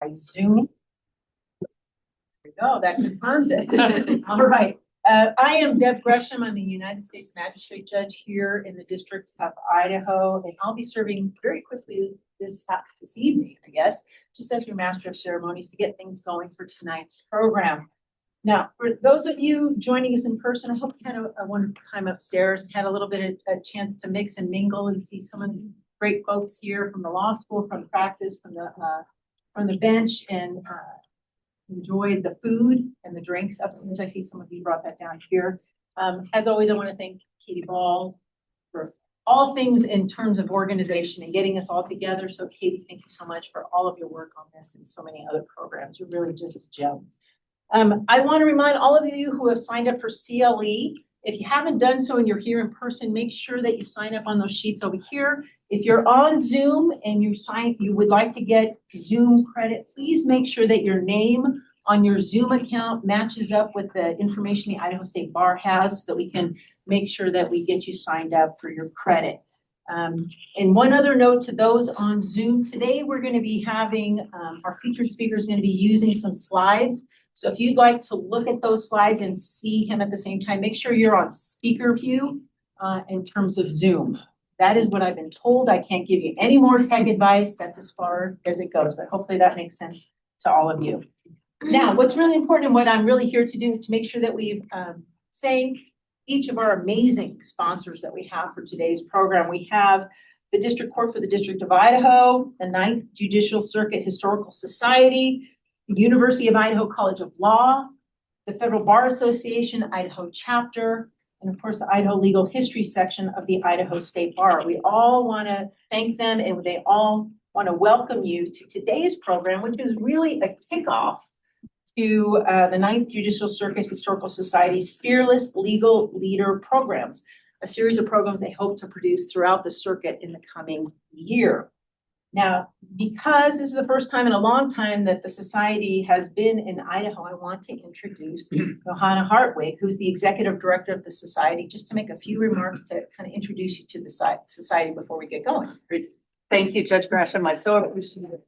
by Zoom. There we go, that confirms it. All right. I am Deb Grasham. I'm the United States Magistrate Judge here in the District of Idaho, and I'll be serving very quickly this evening, I guess, just as your Master of Ceremonies to get things going for tonight's program. Now, for those of you joining us in person, I hope you had a wonderful time upstairs and had a little bit of a chance to mix and mingle and see some of the great folks here from the law school, from practice, from the bench, and enjoyed the food and the drinks upstairs. I see some of you brought that down here. As always, I want to thank Katie Ball for all things in terms of organization and getting us all together. So Katie, thank you so much for all of your work on this and so many other programs. You're really just a gem. I want to remind all of you who have signed up for CLE, if you haven't done so and you're here in person, make sure that you sign up on those sheets over here. If you're on Zoom and you would like to get Zoom credit, please make sure that your name on your Zoom account matches up with the information the Idaho State Bar has, so that we can make sure that we get you signed up for your credit. And one other note to those on Zoom, today we're going to be having, our featured speaker is going to be using some slides. So if you'd like to look at those slides and see him at the same time, make sure you're on speaker view in terms of Zoom. That is what I've been told. I can't give you any more tech advice. That's as far as it goes, but hopefully that makes sense to all of you. Now, what's really important and what I'm really here to do is to make sure that we thank each of our amazing sponsors that we have for today's program. We have the District Court for the District of Idaho, the 9th Judicial Circuit Historical Society, the University of Idaho College of Law, the Federal Bar Association, Idaho Chapter, and of course the Idaho Legal History section of the Idaho State Bar. We all want to thank them, and they all want to welcome you to today's program, which is really a kickoff to the 9th Judicial Circuit Historical Society's Fearless Legal Leader programs, a series of programs they hope to produce throughout the circuit in the coming year. Now, because this is the first time in a long time that the society has been in Idaho, I want to introduce Johanna Hartwig, who's the executive director of the society, just to make a few remarks to kind of introduce you to the society before we get going. Great. Thank you, Judge Grasham. I so appreciate it.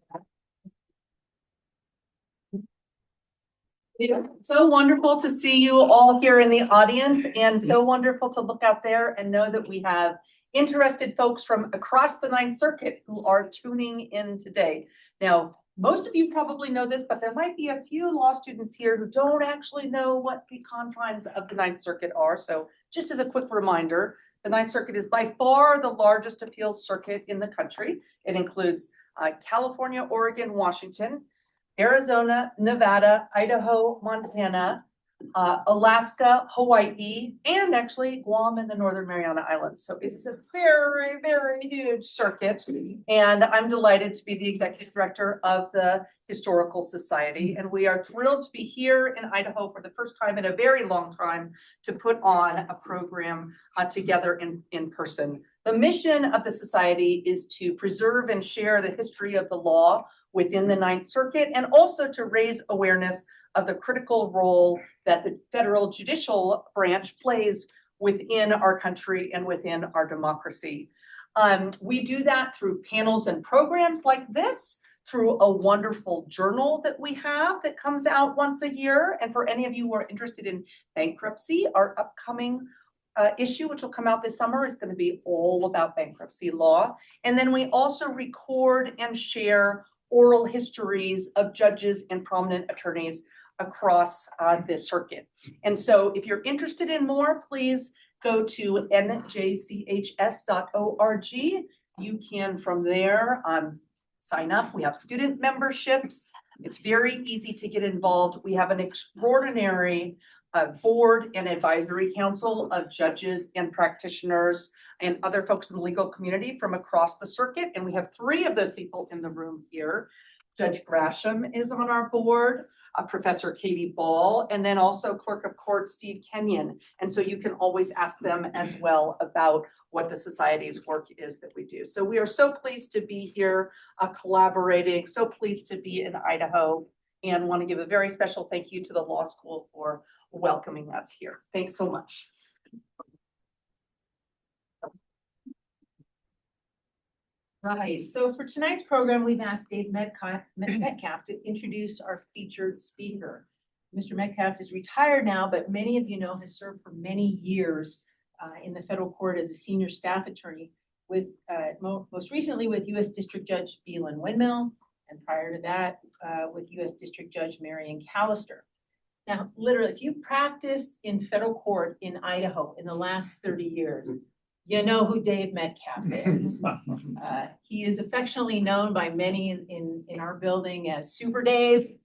It's so wonderful to see you all here in the audience, and so wonderful to look out there and know that we have interested folks from across the 9th Circuit who are tuning in today. Now, most of you probably know this, but there might be a few law students here who don't actually know what the confines of the 9th Circuit are. So just as a quick reminder, the 9th Circuit is by far the largest appeals circuit in the country. It includes California, Oregon, Washington, Arizona, Nevada, Idaho, Montana, Alaska, Hawaii, and actually Guam and the Northern Mariana Islands. So it's a very, very huge circuit. And I'm delighted to be the executive director of the Historical Society. And we are thrilled to be here in Idaho for the first time in a very long time to put on a program together in person. The mission of the society is to preserve and share the history of the law within the 9th Circuit, and also to raise awareness of the critical role that the federal judicial branch plays within our country and within our democracy. We do that through panels and programs like this, through a wonderful journal that we have that comes out once a year. And for any of you who are interested in bankruptcy, our upcoming issue, which will come out this summer, is going to be all about bankruptcy law. And then we also record and share oral histories of judges and prominent attorneys across the circuit. And so if you're interested in more, please go to njchs.org. You can from there sign up. We have student memberships. It's very easy to get involved. We have an extraordinary board and advisory council of judges and practitioners and other folks in the legal community from across the circuit. And we have 3 of those people in the room here. Judge Grasham is on our board, Professor Katie Ball, and then also Clerk of Court Steve Kenyon. And so you can always ask them as well about what the society's work is that we do. So we are so pleased to be here collaborating, so pleased to be in Idaho, and want to give a very special thank you to the law school for welcoming us here. Thanks so much. Right, so for tonight's program, we've asked Dave Metcalf to introduce our featured speaker. Mr. Metcalf is retired now, but many of you know has served for many years in the federal court as a senior staff attorney with, most recently with U.S. District Judge Beelan Windmill, and prior to that, with U.S. District Judge Marion Callister. Now, literally, if you practiced in federal court in Idaho in the last 30 years, you know who Dave Metcalf is. He is affectionately known by many in our building as Super Dave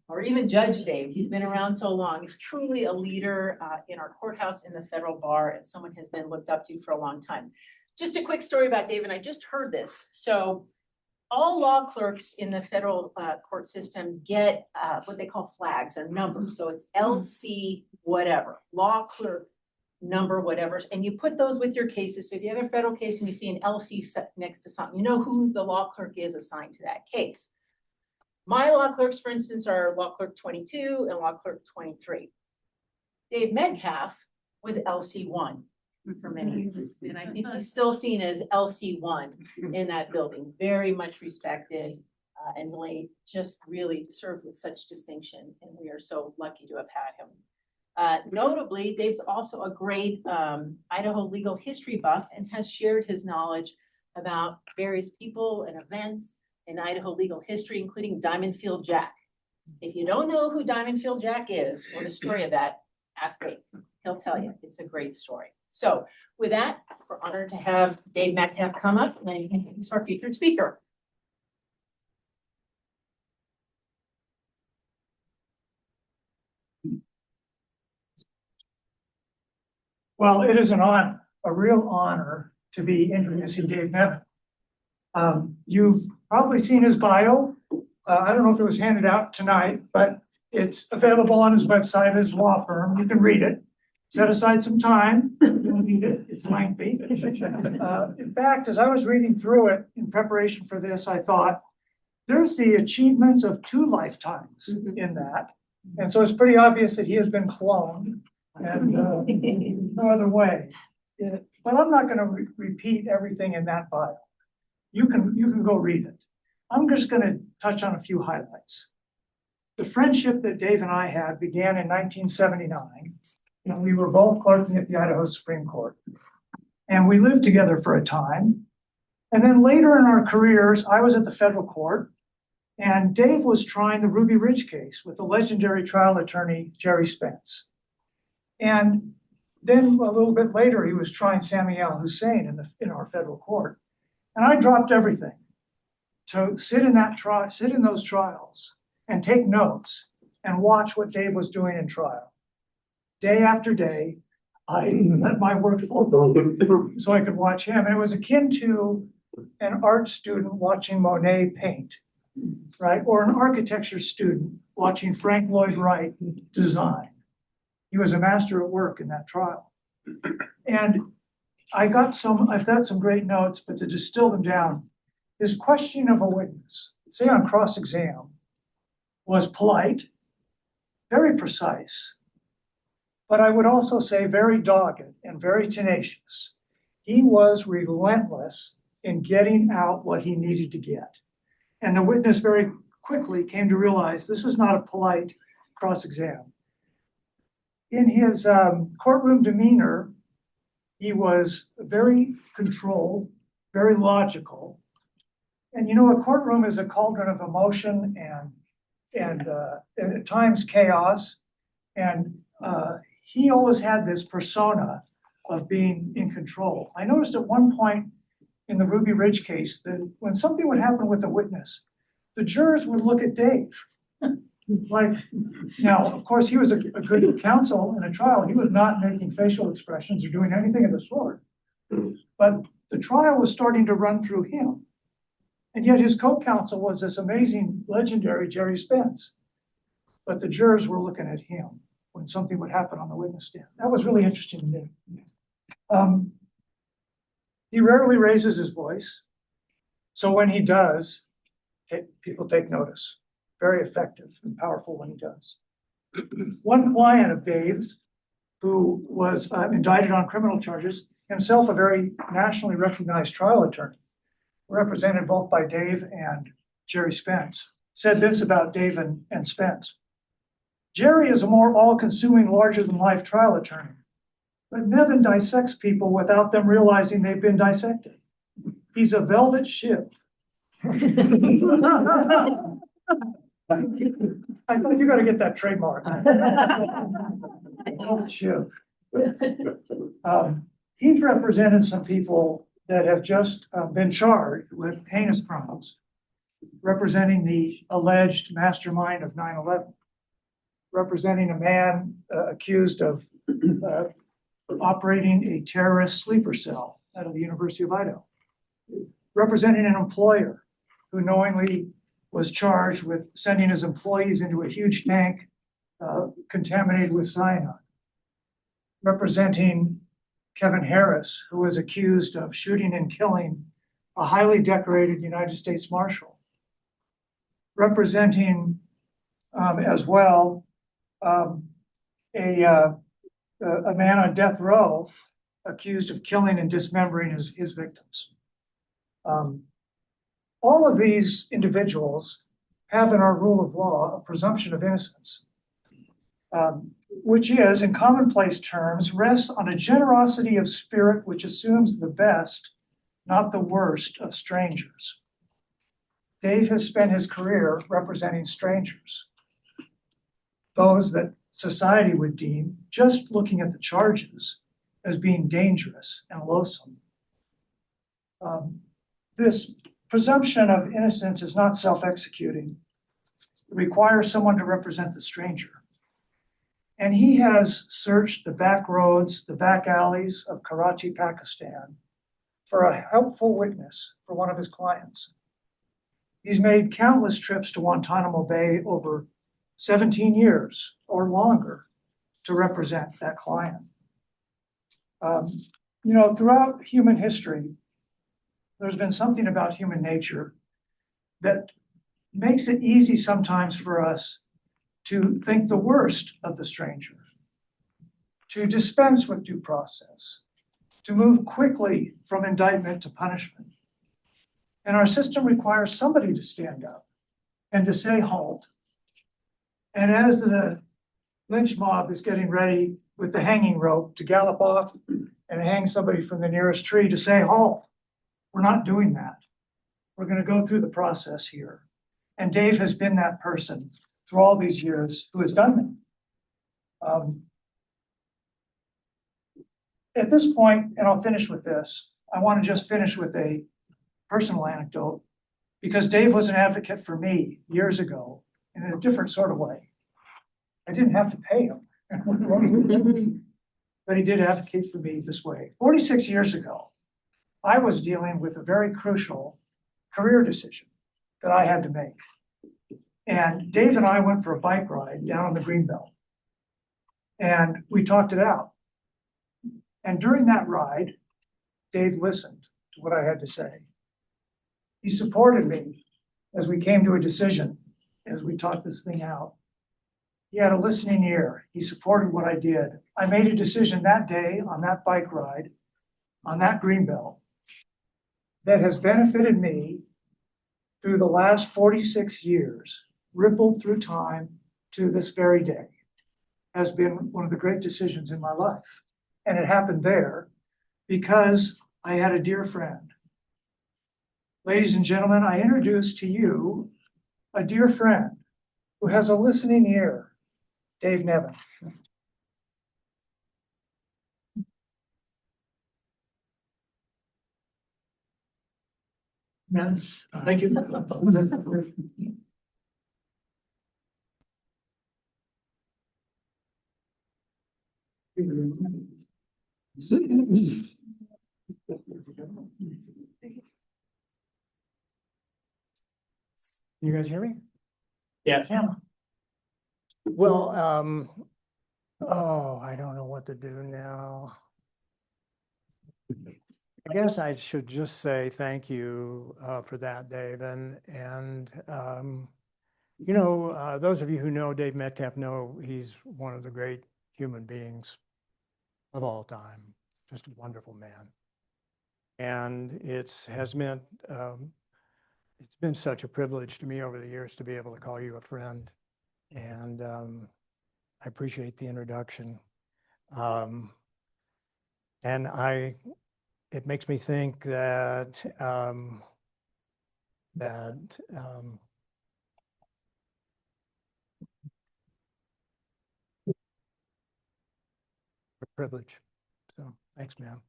or even Judge Dave. He's been around so long. He's truly a leader in our courthouse in the federal bar and someone has been looked up to for a long time. Just a quick story about Dave, and I just heard this. So all law clerks in the federal court system get what they call flags, a number. So it's LC whatever, law clerk number, whatever, and you put those with your cases. So if you have a federal case and you see an LC set next to something, you know who the law clerk is assigned to that case. My law clerks, for instance, are law clerk 22 and law clerk 23. Dave Metcalf was LC1 for many years, and I think he's still seen as LC1 in that building. Very much respected and really served with such distinction, and we are so lucky to have had him. Notably, Dave's also a great Idaho legal history buff and has shared his knowledge about various people and events in Idaho legal history, including Diamond Field Jack. If you don't know who Diamond Field Jack is or the story of that, ask Dave. He'll tell you. It's a great story. So with that, we're honored to have Dave Metcalf come up and introduce our featured speaker. Well, it is an honor, a real honor to be introducing Dave Nevin. You've probably seen his bio. I don't know if it was handed out tonight, but it's available on his website, his law firm. You can read it. Set aside some time. You'll read it. It's lengthy. In fact, as I was reading through it in preparation for this, I thought, there's the achievements of 2 lifetimes in that. And so it's pretty obvious that he has been cloned. And no other way. But I'm not going to repeat everything in that bio. You can go read it. I'm just going to touch on a few highlights. The friendship that Dave and I had began in 1979. And we were both clerking at the Idaho Supreme Court. And we lived together for a time. And then later in our careers, I was at the federal court. And Dave was trying the Ruby Ridge case with the legendary trial attorney, Gerry Spence. And then a little bit later, he was trying Sami al-Hussein in our federal court. And I dropped everything to sit in those trials and take notes and watch what Dave was doing in trial. Day after day, I let my work so I could watch him. And it was akin to an art student watching Monet paint, right? Or an architecture student watching Frank Lloyd Wright design. He was a master at work in that trial. And I've got some great notes, but to distill them down, his questioning of a witness, say on cross-exam, was polite, very precise, but I would also say very dogged and very tenacious. He was relentless in getting out what he needed to get. And the witness very quickly came to realize this is not a polite cross-exam. In his courtroom demeanor, he was very controlled, very logical. And you know, a courtroom is a cauldron of emotion and at times chaos. And he always had this persona of being in control. I noticed at one point in the Ruby Ridge case that when something would happen with a witness, the jurors would look at Dave. Like, now, of course, he was a good counsel in a trial. He was not making facial expressions or doing anything of the sort. But the trial was starting to run through him. And yet his co-counsel was this amazing, legendary Gerry Spence. But the jurors were looking at him when something would happen on the witness stand. That was really interesting to me. He rarely raises his voice. So when he does, people take notice. Very effective and powerful when he does. One client of Dave's, who was indicted on criminal charges, himself a very nationally recognized trial attorney, represented both by Dave and Gerry Spence, said this about Dave and Spence. Gerry is a more all-consuming, larger-than-life trial attorney, but Nevin dissects people without them realizing they've been dissected. He's a velvet ship. I thought you gotta get that trademark. Velvet ship. He's represented some people that have just been charged with heinous crimes, representing the alleged mastermind of 9/11, representing a man accused of operating a terrorist sleeper cell out of the University of Idaho, representing an employer who knowingly was charged with sending his employees into a huge tank contaminated with cyanide, representing Kevin Harris, who was accused of shooting and killing a highly decorated United States Marshal, representing as well a man on death row accused of killing and dismembering his victims. All of these individuals have in our rule of law a presumption of innocence, which is, in commonplace terms, rests on a generosity of spirit which assumes the best, not the worst, of strangers. Dave has spent his career representing strangers, those that society would deem, just looking at the charges, as being dangerous and loathsome. This presumption of innocence is not self-executing. It requires someone to represent the stranger. And he has searched the back roads, the back alleys of Karachi, Pakistan, for a helpful witness for one of his clients. He's made countless trips to Guantanamo Bay over 17 years or longer to represent that client. Throughout human history, there's been something about human nature that makes it easy sometimes for us to think the worst of the stranger, to dispense with due process, to move quickly from indictment to punishment. And our system requires somebody to stand up and to say halt. And as the lynch mob is getting ready with the hanging rope to gallop off and hang somebody from the nearest tree, to say halt. We're not doing that. We're going to go through the process here. And Dave has been that person through all these years who has done that. At this point, and I'll finish with this, I want to just finish with a personal anecdote, because Dave was an advocate for me years ago in a different sort of way. I didn't have to pay him, but he did advocate for me this way. 46 years ago, I was dealing with a very crucial career decision that I had to make. And Dave and I went for a bike ride down on the Greenbelt, and we talked it out. And during that ride, Dave listened to what I had to say. He supported me as we came to a decision, as we talked this thing out. He had a listening ear. He supported what I did. I made a decision that day on that bike ride, on that Greenbelt, that has benefited me through the last 46 years, rippled through time to this very day, has been one of the great decisions in my life. And it happened there because I had a dear friend. Ladies and gentlemen, I introduce to you a dear friend who has a listening ear, Dave Nevin. Thank you. You guys hear me? Yeah. Well, I don't know what to do now. I guess I should just say thank you for that, Dave. And those of you who know Dave Metcalf know he's one of the great human beings of all time. Just a wonderful man. And has meant, it's been such a privilege to me over the years to be able to call you a friend. And I appreciate the introduction. And it makes me think that a privilege. So thanks, man.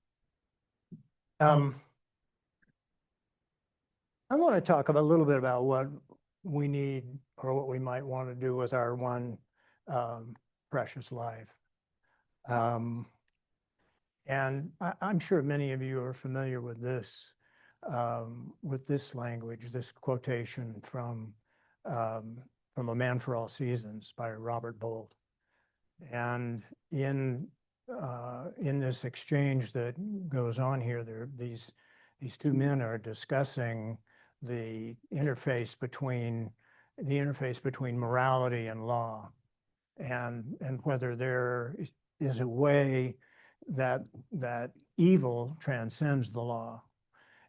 I want to talk a little bit about what we need or what we might want to do with our one precious life. And I'm sure many of you are familiar with this language, this quotation from A Man for All Seasons by Robert Bolt. And in this exchange that goes on here, these two men are discussing the interface between morality and law, and whether there is a way that evil transcends the law.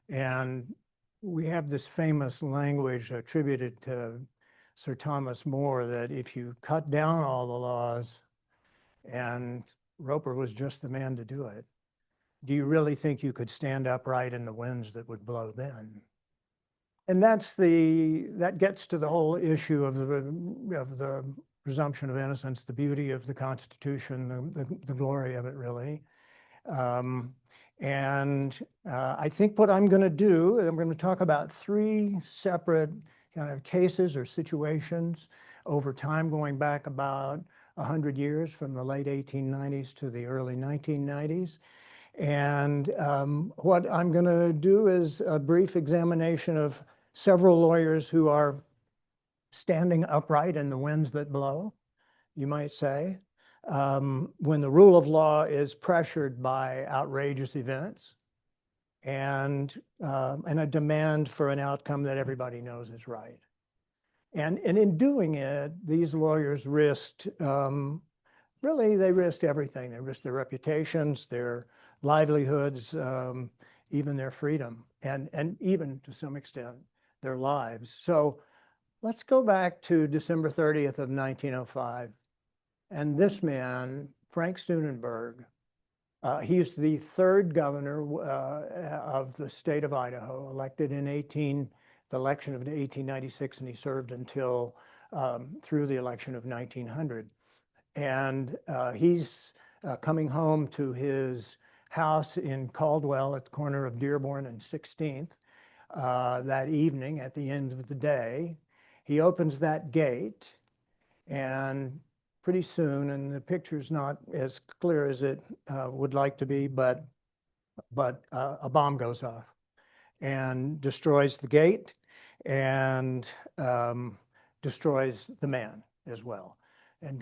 And we have this famous language attributed to Sir Thomas More that if you cut down all the laws, and Roper was just the man to do it, do you really think you could stand upright in the winds that would blow then? And that gets to the whole issue of the presumption of innocence, the beauty of the Constitution, the glory of it, really. I think what I'm going to do, I'm going to talk about three separate kind of cases or situations over time, going back about 100 years, from the late 1890s to the early 1990s. And what I'm going to do is a brief examination of several lawyers who are standing upright in the winds that blow, you might say, when the rule of law is pressured by outrageous events and a demand for an outcome that everybody knows is right. And in doing it, these lawyers risked, really, they risked everything. They risked their reputations, their livelihoods, even their freedom, and even to some extent, their lives. So let's go back to December 30th of 1905. And this man, Frank Steunenberg, he's the third governor of the state of Idaho, elected in the election of 1896, and he served until through the election of 1900. And he's coming home to his house in Caldwell at the corner of Dearborn and 16th that evening at the end of the day. He opens that gate, and pretty soon, and the picture's not as clear as it would like to be, but a bomb goes off and destroys the gate and destroys the man as well. And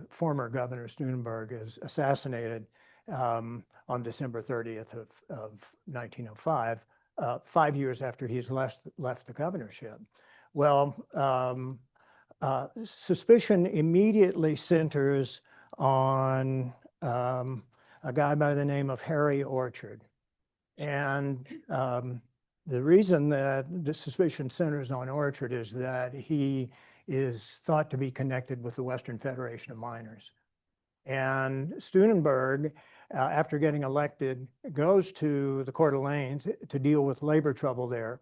former Governor Steunenberg, is assassinated on December 30th of 1905, 5 years after he's left the governorship. Well, suspicion immediately centers on a guy by the name of Harry Orchard. And the reason that the suspicion centers on Orchard is that he is thought to be connected with the Western Federation of Miners. And Steunenberg, after getting elected, goes to the Coeur d'Alene to deal with labor trouble there.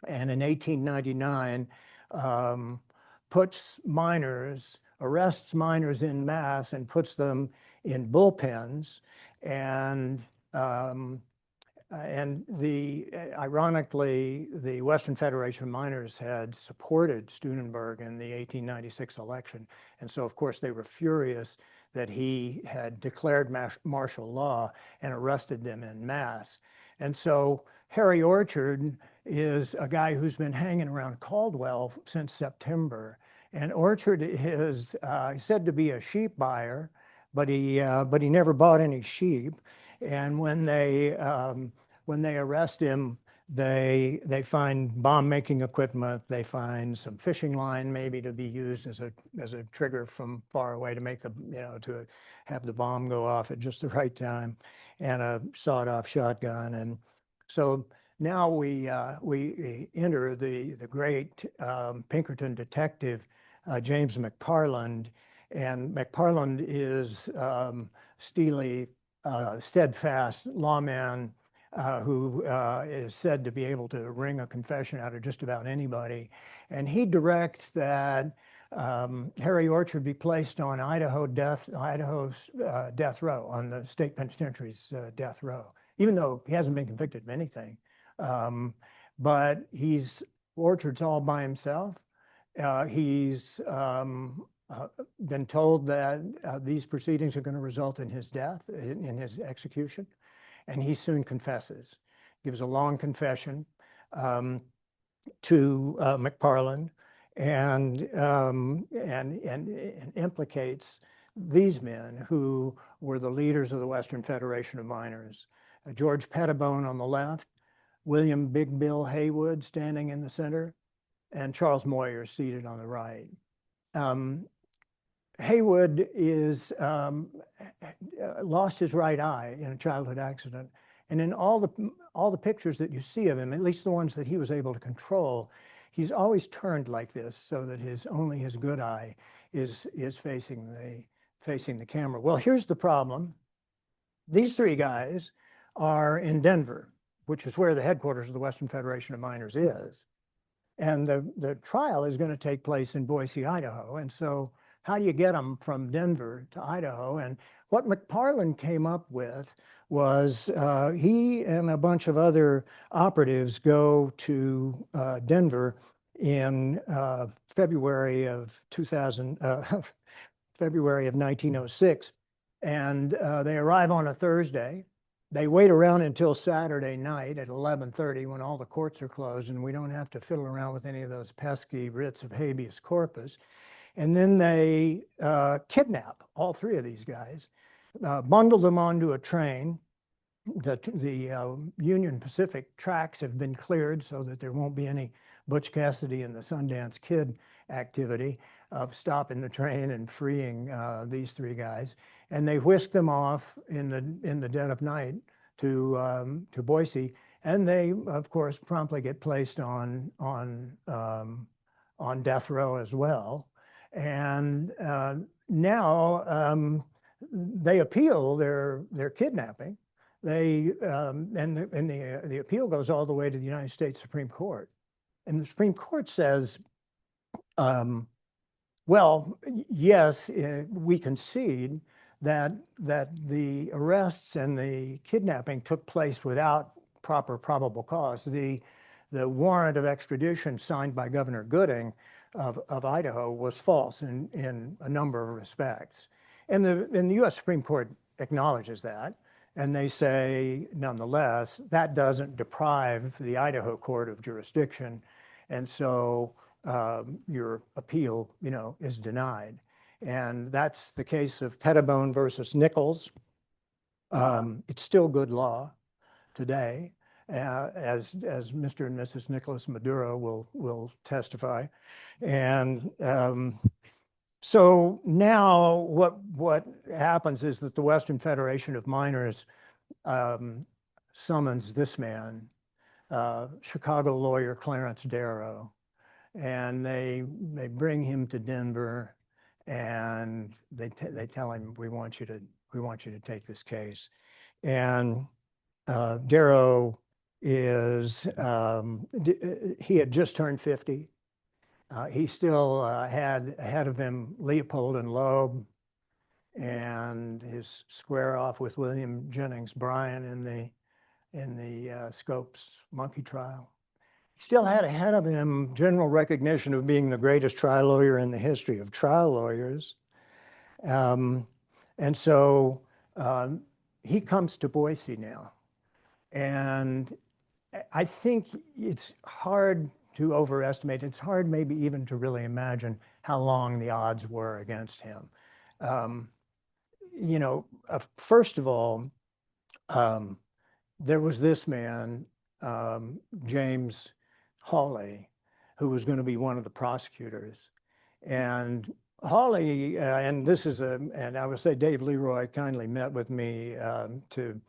And in 1899, arrests miners en masse and puts them in bullpens. And ironically, the Western Federation of Miners had supported Steunenberg in the 1896 election. And so, of course, they were furious that he had declared martial law and arrested them en masse. And so Harry Orchard is a guy who's been hanging around Caldwell since September. And Orchard is said to be a sheep buyer, but he never bought any sheep. And when they arrest him, They find bomb making equipment. They find some fishing line maybe to be used as a trigger from far away to make to have the bomb go off at just the right time, and a sawed-off shotgun. And so now we enter the great Pinkerton detective James McParland, and McParland is steely, steadfast lawman who is said to be able to wring a confession out of just about anybody. And he directs that Harry Orchard be placed on Idaho's death row, on the state penitentiary's death row, even though he hasn't been convicted of anything. But Orchard's all by himself. He's been told that these proceedings are going to result in his death, in his execution. And he soon confesses, gives a long confession to McParland, and implicates these men who were the leaders of the Western Federation of Miners. George Pettibone on the left, William Big Bill Haywood standing in the center, and Charles Moyer seated on the right. Haywood lost his right eye in a childhood accident. And in all the pictures that you see of him, at least the ones that he was able to control, he's always turned like this so that only his good eye is facing the camera. Well, here's the problem. These three guys are in Denver, which is where the headquarters of the Western Federation of Miners is. And the trial is going to take place in Boise, Idaho. And so how do you get them from Denver to Idaho? And what McParland came up with was he and a bunch of other operatives go to Denver in February of 1906. And they arrive on a Thursday. They wait around until Saturday night at 11:30 when all the courts are closed and we don't have to fiddle around with any of those pesky writs of habeas corpus. And then they kidnap all three of these guys, bundle them onto a train. The Union Pacific tracks have been cleared so that there won't be any Butch Cassidy and the Sundance Kid activity of stopping the train and freeing these three guys. And they whisk them off in the dead of night to Boise. And they, of course, promptly get placed on death row as well. And now they appeal their kidnapping. The appeal goes all the way to the United States Supreme Court. And the Supreme Court says, well, yes, we concede that the arrests and the kidnapping took place without proper probable cause. The warrant of extradition signed by Governor Gooding of Idaho was false in a number of respects. And the U.S. Supreme Court acknowledges that. And they say, nonetheless, that doesn't deprive the Idaho court of jurisdiction. And so your appeal, is denied. And that's the case of Pettibone versus Nichols. It's still good law today, as Mr. and Mrs. Nicholas Maduro will testify. And so now what happens is that the Western Federation of Miners summons this man, Chicago lawyer Clarence Darrow, and they bring him to Denver, and they tell him, we want you to take this case. And Darrow he had just turned 50. He still had ahead of him Leopold and Loeb and his square off with William Jennings Bryan in the Scopes monkey trial. He still had ahead of him general recognition of being the greatest trial lawyer in the history of trial lawyers. And so he comes to Boise now. And I think it's hard to overestimate. It's hard maybe even to really imagine how long the odds were against him. First of all, there was this man James Hawley, who was going to be one of the prosecutors. And Hawley, and this is and I would say Dave Leroy kindly met with me to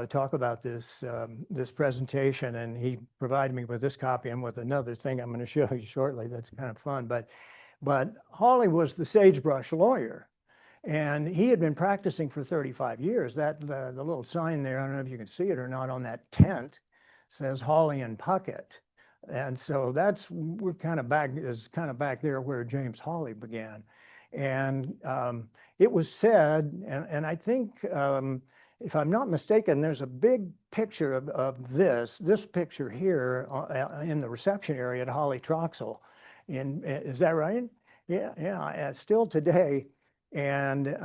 talk about this this presentation, and he provided me with this copy and with another thing I'm going to show you shortly. That's kind of fun, but Hawley was the sagebrush lawyer, and he had been practicing for 35 years. That the little sign there, I don't know if you can see it or not, on that tent says Hawley and Puckett. And so we're kind of back there where James Hawley began. And it was said, and I think, if I'm not mistaken, there's a big picture of this picture here in the reception area at Holly Troxel. Is that right? Yeah, still today. And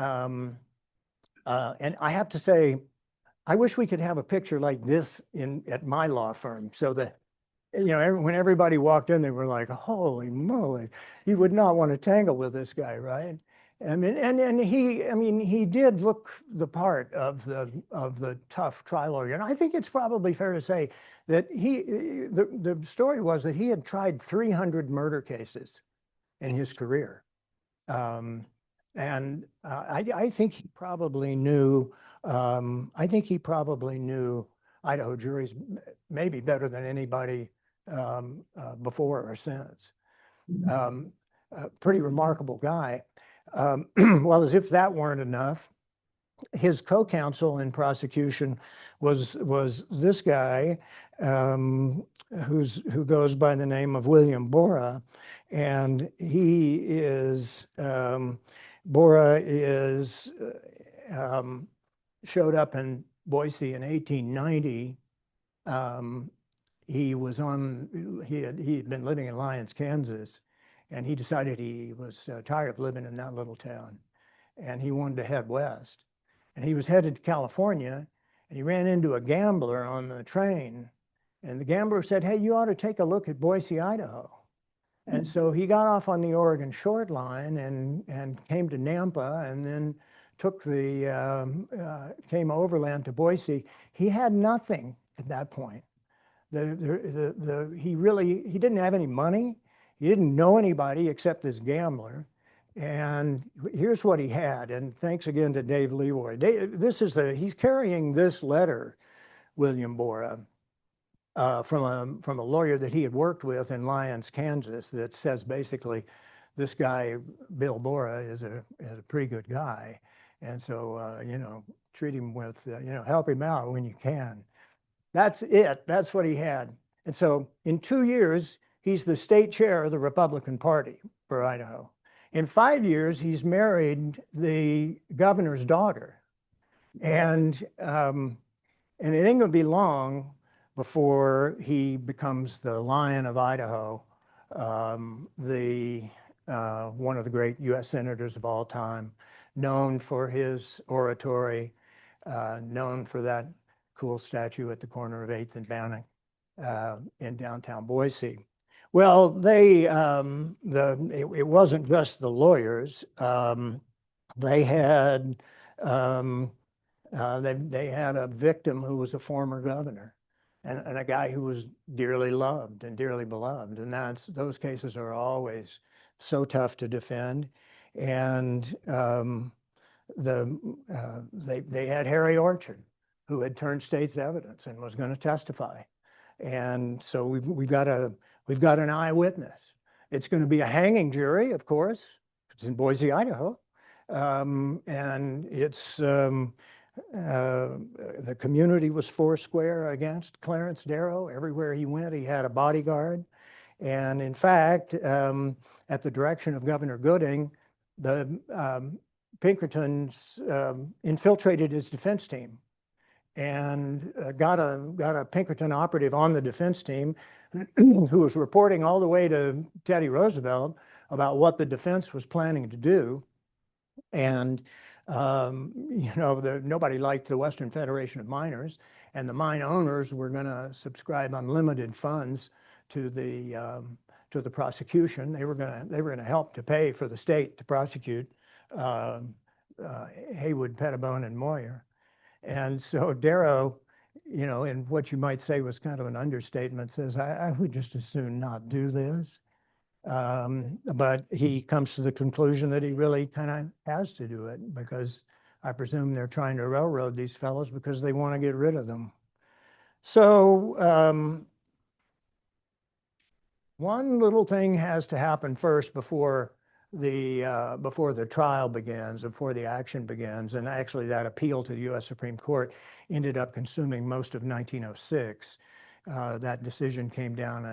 I have to say, I wish we could have a picture like this at my law firm, so that, you know, when everybody walked in, they were like, holy moly, you would not want to tangle with this guy, right? I mean, and he did look the part of the tough trial lawyer. And I think it's probably fair to say that the story was that he had tried 300 murder cases in his career. I think he probably knew, Idaho juries maybe better than anybody before or since. A pretty remarkable guy. Well, as if that weren't enough, his co-counsel in prosecution was this guy who goes by the name of William Bora, and he is Bora is showed up in Boise in 1890. He had been living in Lyons, Kansas, and he decided he was tired of living in that little town, and he wanted to head west. And he was headed to California, and he ran into a gambler on the train, and the gambler said, "Hey, you ought to take a look at Boise, Idaho." And so he got off on the Oregon Short Line and came to Nampa, and then took came overland to Boise. He had nothing at that point. He didn't have any money. He didn't know anybody except this gambler. And here's what he had. And thanks again to Dave Leroy. He's carrying this letter, William Bora, from a lawyer that he had worked with in Lyons, Kansas, that says basically, this guy, Bill Bora, is a pretty good guy. And so, you know, treat him with, you know, help him out when you can. That's it. That's what he had. And so in 2 years, he's the state chair of the Republican Party for Idaho. In 5 years, he's married the governor's daughter. And it ain't gonna be long before he becomes the Lion of Idaho, one of the great US senators of all time, known for his oratory, known for that cool statue at the corner of 8th and Bannock in downtown Boise. Well, it wasn't just the lawyers. They had a victim who was a former governor, and a guy who was dearly loved and dearly beloved. And those cases are always so tough to defend. And they had Harry Orchard, who had turned state's evidence and was going to testify. And so we've got an eyewitness. It's going to be a hanging jury, of course. It's in Boise, Idaho. And it's the community was foursquare against Clarence Darrow. Everywhere he went, he had a bodyguard. And in fact, at the direction of Governor Gooding, the Pinkertons infiltrated his defense team and got a Pinkerton operative on the defense team who was reporting all the way to Teddy Roosevelt about what the defense was planning to do. And you know, nobody liked the Western Federation of Miners, and the mine owners were going to subscribe unlimited funds to the prosecution. They were going to help to pay for the state to prosecute Haywood, Pettibone, and Moyer. And so Darrow, you know, in what you might say was kind of an understatement, says, I would just as soon not do this. But he comes to the conclusion that he really kind of has to do it because I presume they're trying to railroad these fellows because they want to get rid of them. So one little thing has to happen first before the trial begins, before the action begins, and actually that appeal to the U.S. Supreme Court ended up consuming most of 1906. That decision came down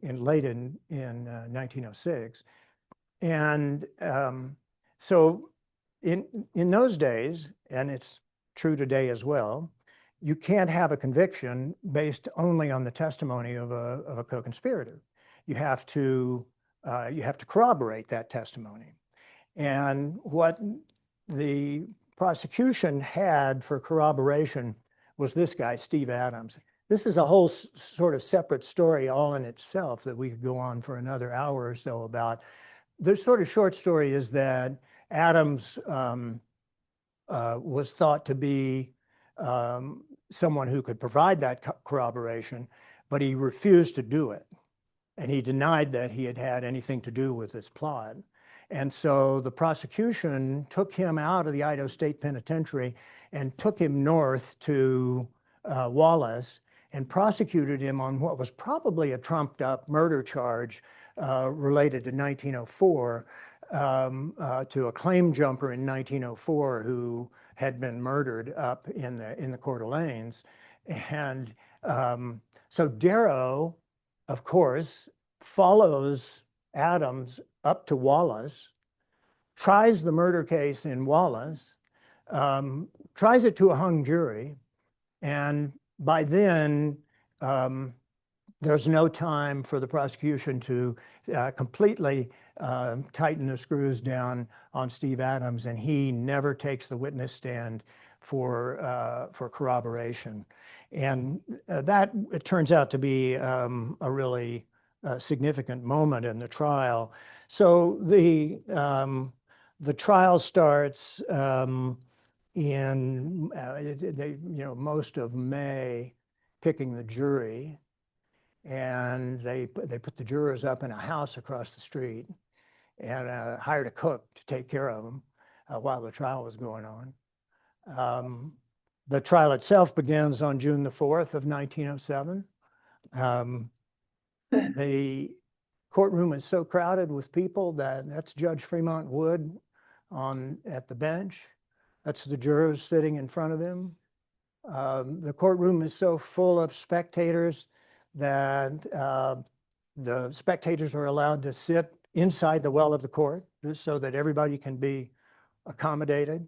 late in 1906, and so in those days, and it's true today as well, you can't have a conviction based only on the testimony of a co-conspirator. You have to corroborate that testimony. And what the prosecution had for corroboration was this guy, Steve Adams. This is a whole sort of separate story all in itself that we could go on for another hour or so about. The sort of short story is that Adams was thought to be someone who could provide that corroboration, but he refused to do it. And he denied that he had had anything to do with this plot. And so the prosecution took him out of the Idaho State Penitentiary and took him north to Wallace and prosecuted him on what was probably a trumped up murder charge related to 1904, to a claim jumper in 1904 who had been murdered up in the Coeur d'Alenes. And so Darrow, of course, follows Adams up to Wallace, tries the murder case in Wallace, tries it to a hung jury, and by then there's no time for the prosecution to completely tighten the screws down on Steve Adams, and he never takes the witness stand for corroboration. And that it turns out to be a really significant moment in the trial. So the trial starts in most of May, picking the jury, and they put the jurors up in a house across the street and hired a cook to take care of them while the trial was going on. The trial itself begins on June the 4th of 1907. The courtroom is so crowded with people that's Judge Fremont Wood at the bench. That's the jurors sitting in front of him. The courtroom is so full of spectators that the spectators are allowed to sit inside the well of the court just so that everybody can be accommodated.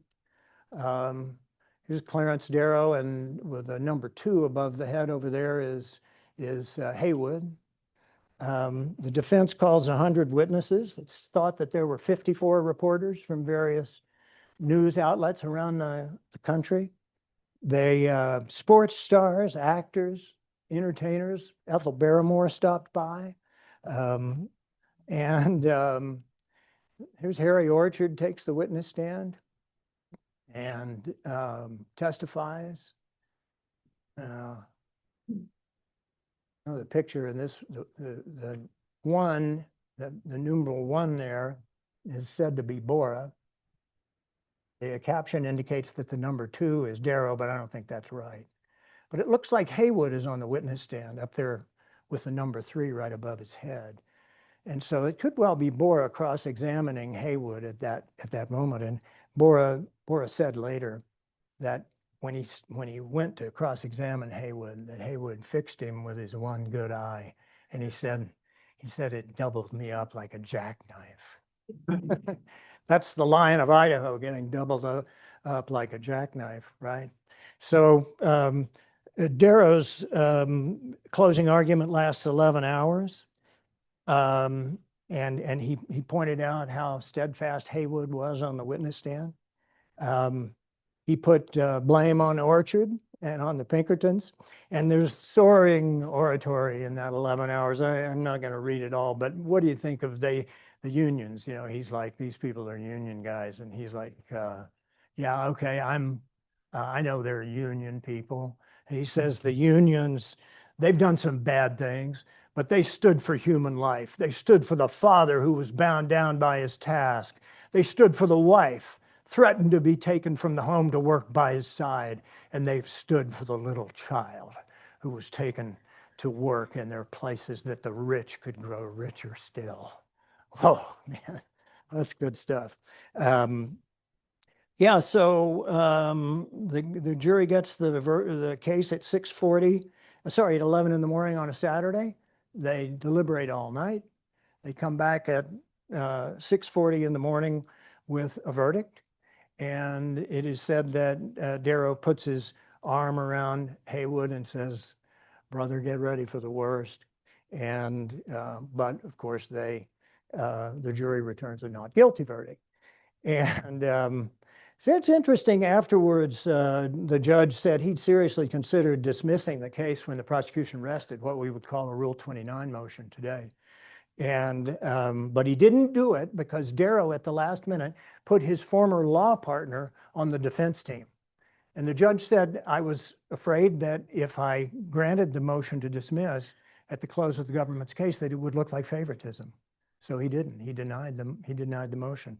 Here's Clarence Darrow, and with a number 2 above the head over there is Haywood. The defense calls 100 witnesses. It's thought that there were 54 reporters from various news outlets around the country. They sports stars, actors, entertainers. Ethel Barrymore stopped by. Here's Harry Orchard takes the witness stand and testifies. The picture in this, the numeral 1 there is said to be Bora. The caption indicates that the number 2 is Darrow, but I don't think that's right. But it looks like Haywood is on the witness stand up there with the number 3 right above his head. And so it could well be Bora cross-examining Haywood at that moment. And Bora said later that when he went to cross-examine Haywood, that Haywood fixed him with his one good eye. And he said it doubled me up like a jackknife. That's the Lion of Idaho getting doubled up like a jackknife, right? So Darrow's closing argument lasts 11 hours. And he pointed out how steadfast Haywood was on the witness stand. He put blame on Orchard and on the Pinkertons. And there's soaring oratory in that 11 hours. I'm not going to read it all, but what do you think of the unions? You know, he's like, these people are union guys. And he's like, yeah, okay, I'm I know they're union people. He says the unions, they've done some bad things, but they stood for human life. They stood for the father who was bound down by his task. They stood for the wife, threatened to be taken from the home to work by his side. And they stood for the little child who was taken to work in their places that the rich could grow richer still. Oh, man, that's good stuff. Yeah, so the jury gets the case at 6:40, sorry, at 11 in the morning on a Saturday. They deliberate all night. They come back at 6:40 in the morning with a verdict. And it is said that Darrow puts his arm around Haywood and says, "Brother, get ready for the worst." And but of course the jury returns a not guilty verdict. And so it's interesting. Afterwards, the judge said he'd seriously considered dismissing the case when the prosecution rested, what we would call a Rule 29 motion today. And but he didn't do it because Darrow at the last minute put his former law partner on the defense team. And the judge said, I was afraid that if I granted the motion to dismiss at the close of the government's case, that it would look like favoritism. So he didn't. He denied the motion.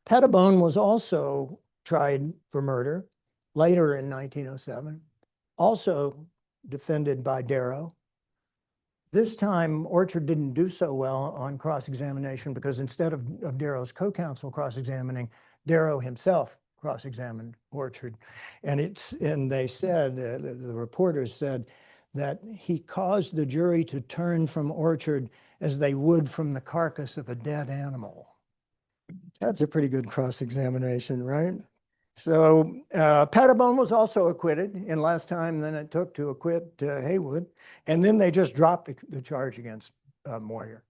Pettibone was also tried for murder later in 1907, also defended by Darrow. This time, Orchard didn't do so well on cross-examination because instead of Darrow's co-counsel cross-examining, Darrow himself cross-examined Orchard. And they said, the reporters said, that he caused the jury to turn from Orchard as they would from the carcass of a dead animal. That's a pretty good cross-examination, right? So Pettibone was also acquitted in less time than it took to acquit Haywood. And then they just dropped the charge against Moyer.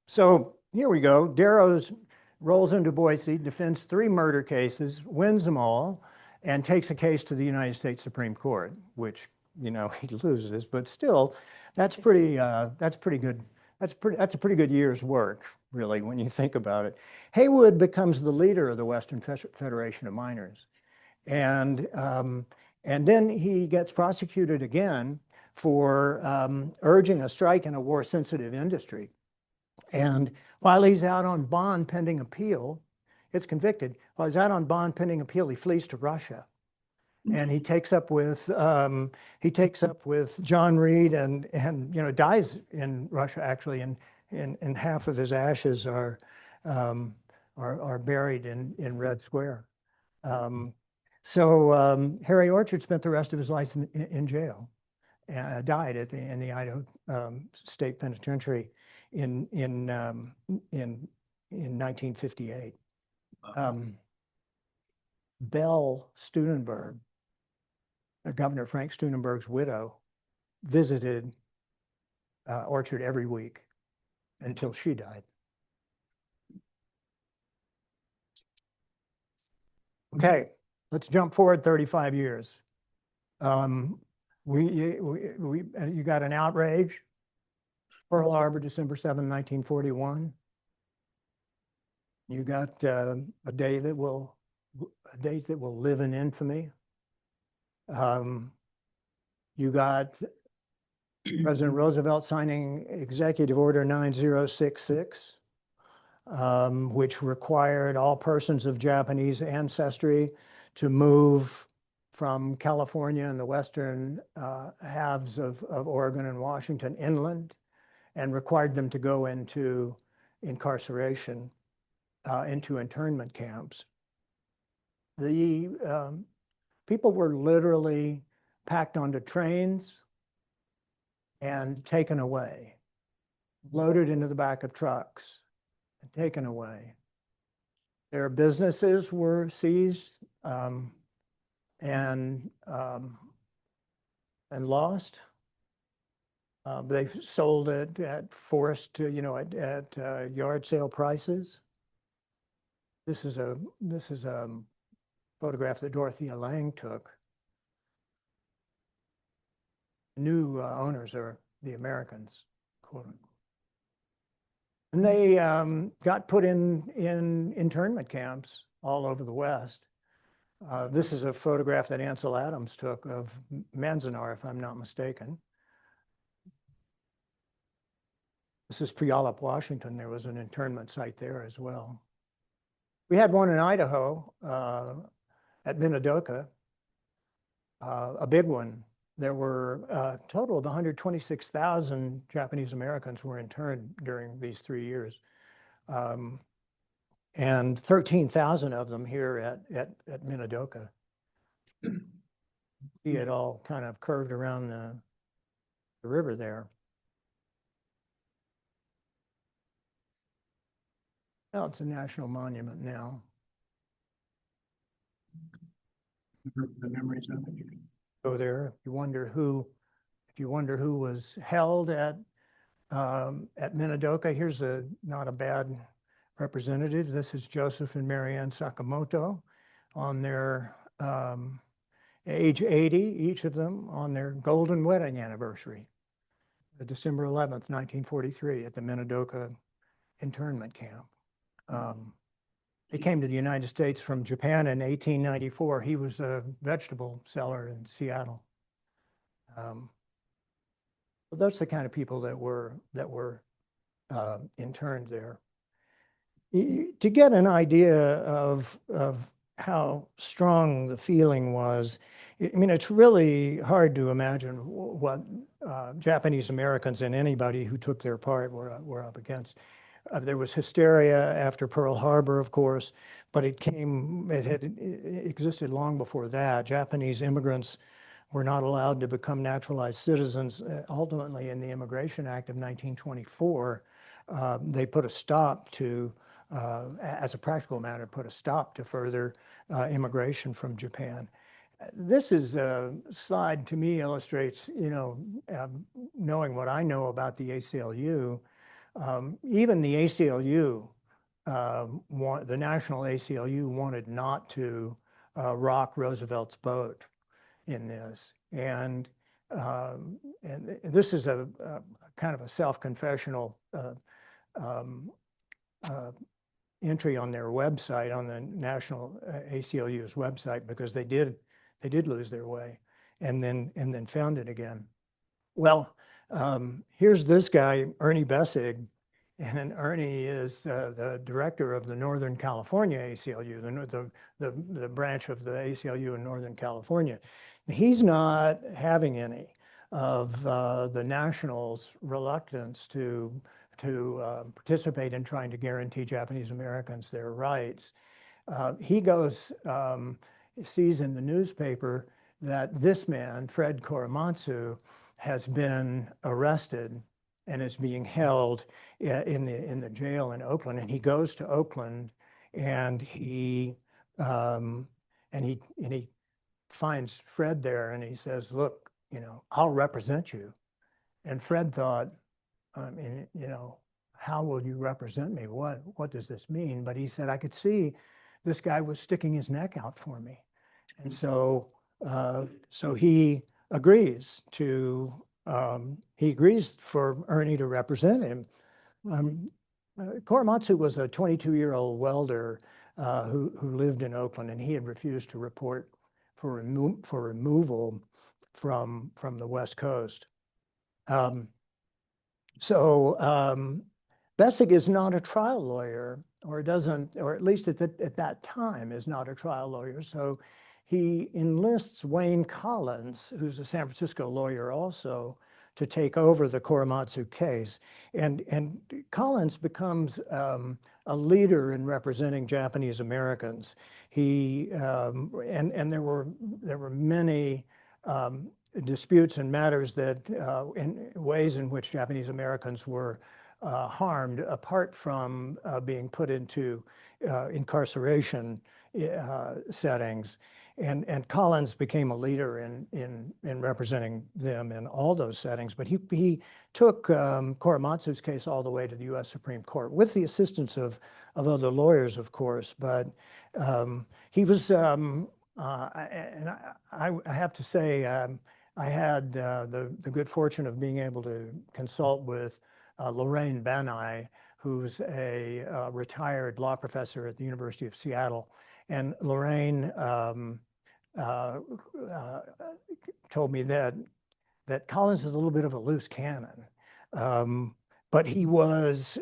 So here we go. Darrow rolls into Boise, defends 3 murder cases, wins them all, and takes a case to the United States Supreme Court, which, you know, he loses, but still, that's pretty good. That's a pretty good year's work, really, when you think about it. Haywood becomes the leader of the Western Federation of Miners. And then he gets prosecuted again for urging a strike in a war-sensitive industry. And while he's out on bond pending appeal, it's convicted. While he's out on bond pending appeal, he flees to Russia. And he takes up with John Reed and you know, dies in Russia actually, and half of his ashes are buried in Red Square. Harry Orchard spent the rest of his life in jail, died in the Idaho State Penitentiary in 1958. Belle Steunenberg, Governor Frank Steunenberg's widow, visited Orchard every week until she died. Okay, let's jump forward 35 years. You got an outrage, Pearl Harbor, December 7, 1941. You got a date that will live in infamy. You got President Roosevelt signing Executive Order 9066, which required all persons of Japanese ancestry to move from California and the western halves of Oregon and Washington inland, and required them to go into incarceration, into internment camps. The people were literally packed onto trains and taken away, loaded into the back of trucks and taken away. Their businesses were seized and lost. They sold it at forced, at yard sale prices. This is a photograph that Dorothea Lange took. New owners are the Americans, quote unquote. And they got put in internment camps all over the West. This is a photograph that Ansel Adams took of Manzanar, if I'm not mistaken. This is Puyallup, Washington. There was an internment site there as well. We had one in Idaho at Minidoka, a big one. There were a total of 126,000 Japanese Americans were interned during these 3 years. And 13,000 of them here at Minidoka. See it all kind of curved around the river there. Well, it's a national monument now. The memories of it. Go there if you wonder who was held at Minidoka. Here's not a bad representative. This is Joseph and Marianne Sakamoto on their age 80, each of them on their golden wedding anniversary, December 11th, 1943 at the Minidoka internment camp. They came to the United States from Japan in 1894. He was a vegetable seller in Seattle. But those are the kind of people that were interned there. To get an idea of how strong the feeling was, I mean, it's really hard to imagine what Japanese Americans and anybody who took their part were up against. There was hysteria after Pearl Harbor, of course, but it had existed long before that. Japanese immigrants were not allowed to become naturalized citizens. Ultimately, in the Immigration Act of 1924, they put a stop to, as a practical matter, put a stop to further immigration from Japan. This is a slide, to me, illustrates, knowing what I know about the ACLU. Even the ACLU, the national ACLU, wanted not to rock Roosevelt's boat in this. And this is a kind of a self-confessional entry on their website, on the national ACLU's website, because they did lose their way and then found it again. Well, here's this guy, Ernie Bessig, and Ernie is the director of the Northern California ACLU, the branch of the ACLU in Northern California. He's not having any of the Nationals' reluctance to participate in trying to guarantee Japanese Americans their rights. He goes, sees in the newspaper that this man, Fred Korematsu, has been arrested and is being held in the jail in Oakland. And he goes to Oakland, and he finds Fred there, and he says, "Look, I'll represent you." And Fred thought, how will you represent me? What does this mean? But he said, I could see this guy was sticking his neck out for me. And so he agrees for Ernie to represent him. Korematsu was a 22-year-old welder who lived in Oakland, and he had refused to report for removal from the West Coast. Bessig is not a trial lawyer, or at least at that time is not a trial lawyer. So he enlists Wayne Collins, who's a San Francisco lawyer also, to take over the Korematsu case. And Collins becomes a leader in representing Japanese Americans. He and there were many disputes and matters that in ways in which Japanese Americans were harmed, apart from being put into incarceration settings. And Collins became a leader in representing them in all those settings. But he took Korematsu's case all the way to the U.S. Supreme Court with the assistance of other lawyers, of course. But he was, and I have to say, I had the good fortune of being able to consult with Lorraine Banai, who's a retired law professor at the University of Seattle. And Lorraine uh, told me that Collins is a little bit of a loose cannon, but he was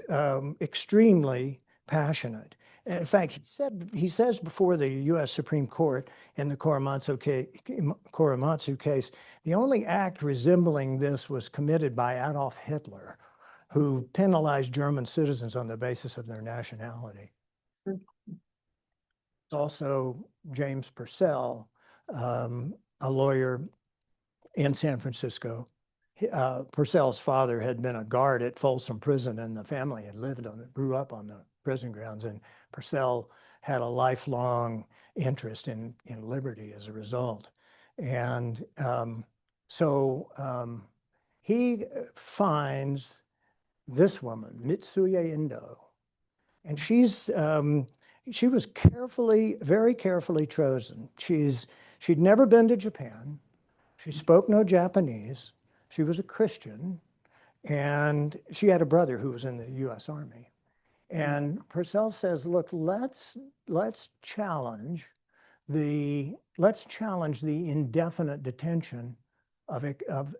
extremely passionate. And in fact, he says before the U.S. Supreme Court in the Korematsu case, the only act resembling this was committed by Adolf Hitler, who penalized German citizens on the basis of their nationality. Also, James Purcell, a lawyer in San Francisco. Purcell's father had been a guard at Folsom Prison, and the family had grew up on the prison grounds, and Purcell had a lifelong interest in liberty as a result. And so he finds this woman, Mitsuye Indo, and she was very carefully chosen. She'd never been to Japan. She spoke no Japanese. She was a Christian, and she had a brother who was in the U.S. Army. And Purcell says, look, let's challenge the indefinite detention of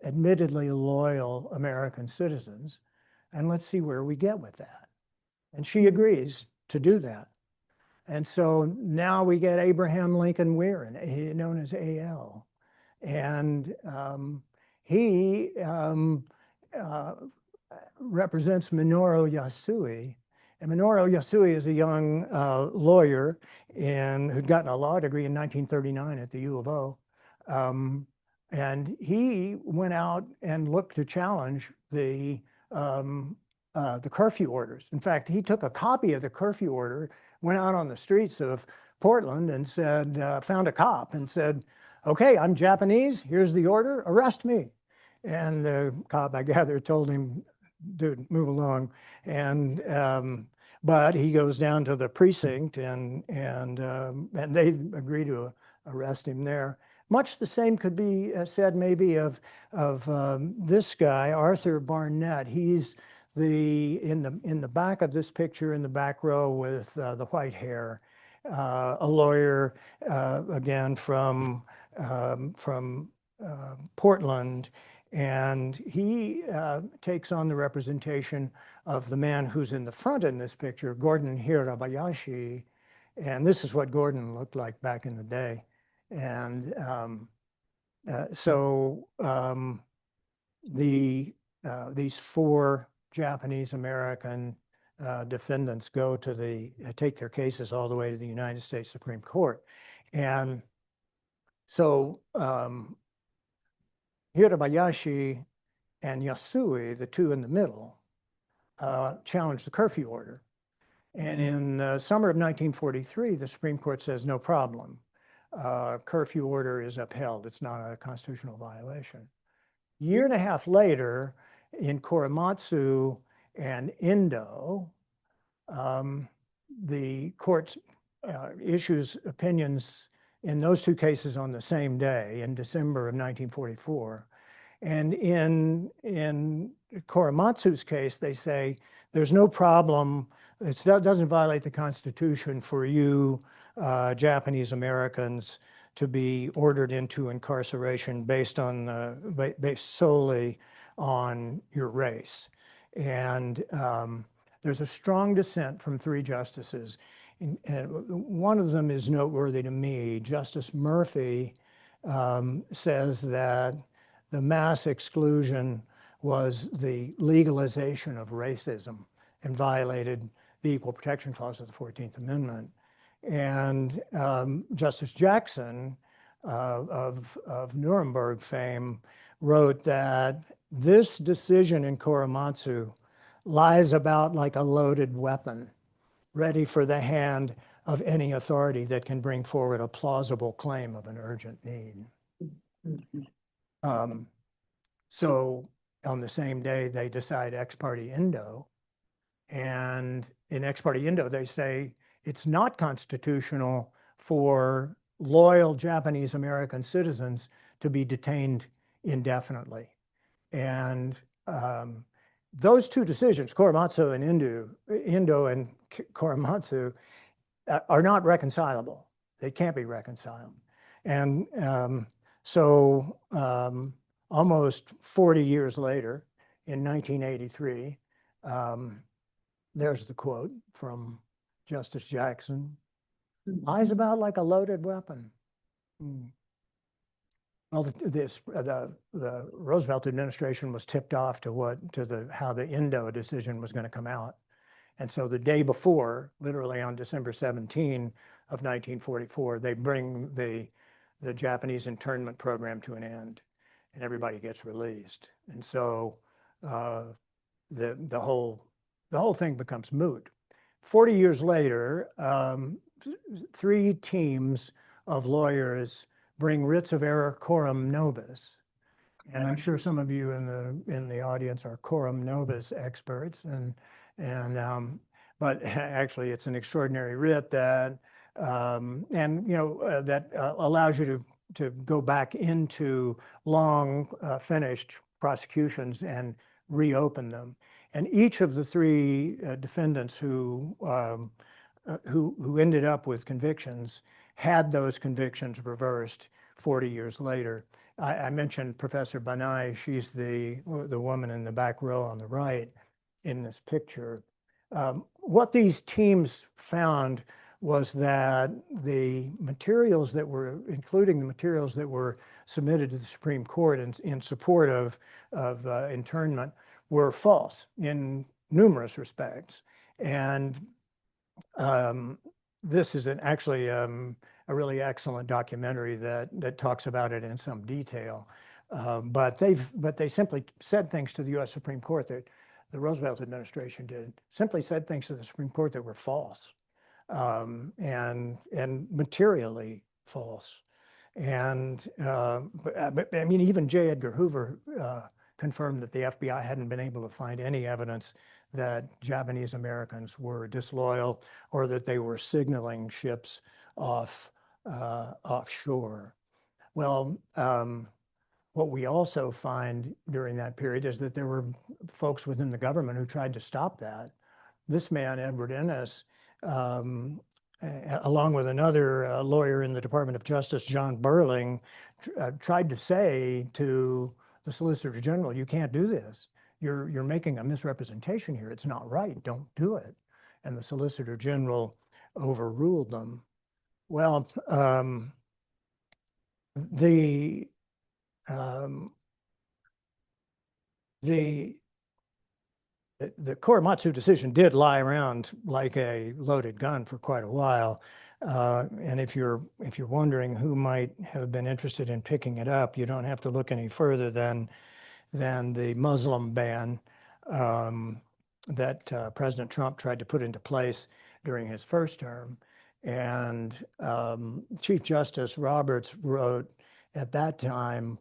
admittedly loyal American citizens, and let's see where we get with that. And she agrees to do that. And so now we get Abraham Lincoln Weir, known as AL. And he represents Minoru Yasui. And Minoru Yasui is a young lawyer who'd gotten a law degree in 1939 at the U of O. And he went out and looked to challenge the curfew orders. In fact, he took a copy of the curfew order, went out on the streets of Portland and said, found a cop and said, okay, I'm Japanese, here's the order, arrest me. And the cop, I gather, told him, dude, move along. And but he goes down to the precinct and they agree to arrest him there. Much the same could be said maybe of this guy, Arthur Barnett. He's in the back of this picture, in the back row with the white hair, a lawyer, again from Portland, and he takes on the representation of the man who's in the front in this picture, Gordon Hirabayashi, and this is what Gordon looked like back in the day. And these four Japanese American defendants go to take their cases all the way to the United States Supreme Court. And so Hirabayashi and Yasui, the two in the middle, challenged the curfew order. And in the summer of 1943, the Supreme Court says, no problem. Curfew order is upheld. It's not a constitutional violation. A year and a half later, in Korematsu and Indo, the court issues opinions in those two cases on the same day in December of 1944. And in Korematsu's case, they say, there's no problem. It doesn't violate the Constitution for you Japanese Americans to be ordered into incarceration based solely on your race. And there's a strong dissent from three justices. And one of them is noteworthy to me. Justice Murphy says that the mass exclusion was the legalization of racism and violated the Equal Protection Clause of the 14th Amendment. And Justice Jackson of Nuremberg fame wrote that this decision in Korematsu lies about like a loaded weapon, ready for the hand of any authority that can bring forward a plausible claim of an urgent need. So on the same day, they decide ex parte Indo. And in ex parte Indo, they say it's not constitutional for loyal Japanese American citizens to be detained indefinitely. And those two decisions, Korematsu and Indo and Korematsu, are not reconcilable. They can't be reconciled. And so almost 40 years later, in 1983, there's the quote from Justice Jackson, lies about like a loaded weapon. Well, the Roosevelt administration was tipped off to how the Indo decision was going to come out. And so the day before, literally on December 17 of 1944, they bring the Japanese internment program to an end and everybody gets released. And so the whole thing becomes moot. 40 years later, 3 teams of lawyers bring writs of error coram nobis. And I'm sure some of you in the audience are coram nobis experts. But actually it's an extraordinary writ that, allows you to go back into long finished prosecutions and reopen them. And each of the 3 defendants who ended up with convictions had those convictions reversed 40 years later. I mentioned Professor Banai. She's the woman in the back row on the right in this picture. What these teams found was that the materials that were, including the materials that were submitted to the Supreme Court in support of internment, were false in numerous respects. And this is actually a really excellent documentary that talks about it in some detail. But they simply said things to the U.S. Supreme Court that the Roosevelt administration did, simply said things to the Supreme Court that were false, and materially false. And I mean, even J. Edgar Hoover confirmed that the FBI hadn't been able to find any evidence that Japanese Americans were disloyal or that they were signaling ships offshore. Well, what we also find during that period is that there were folks within the government who tried to stop that. This man, Edward Ennis, along with another lawyer in the Department of Justice, John Burling, tried to say to the Solicitor General, you can't do this. You're making a misrepresentation here. It's not right. Don't do it. And the Solicitor General overruled them. Well, the Korematsu decision did lie around like a loaded gun for quite a while. And if you're wondering who might have been interested in picking it up, you don't have to look any further than the Muslim ban that President Trump tried to put into place during his first term. And Chief Justice Roberts wrote at that time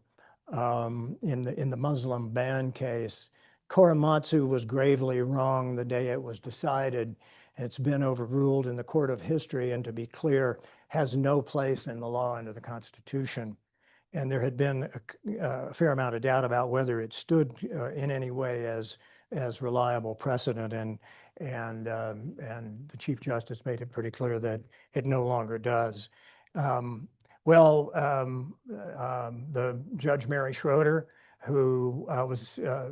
in the Muslim ban case, Korematsu was gravely wrong the day it was decided. It's been overruled in the court of history, and to be clear, has no place in the law under the Constitution. And there had been a fair amount of doubt about whether it stood in any way as reliable precedent, and the Chief Justice made it pretty clear that it no longer does. The Judge Mary Schroeder, who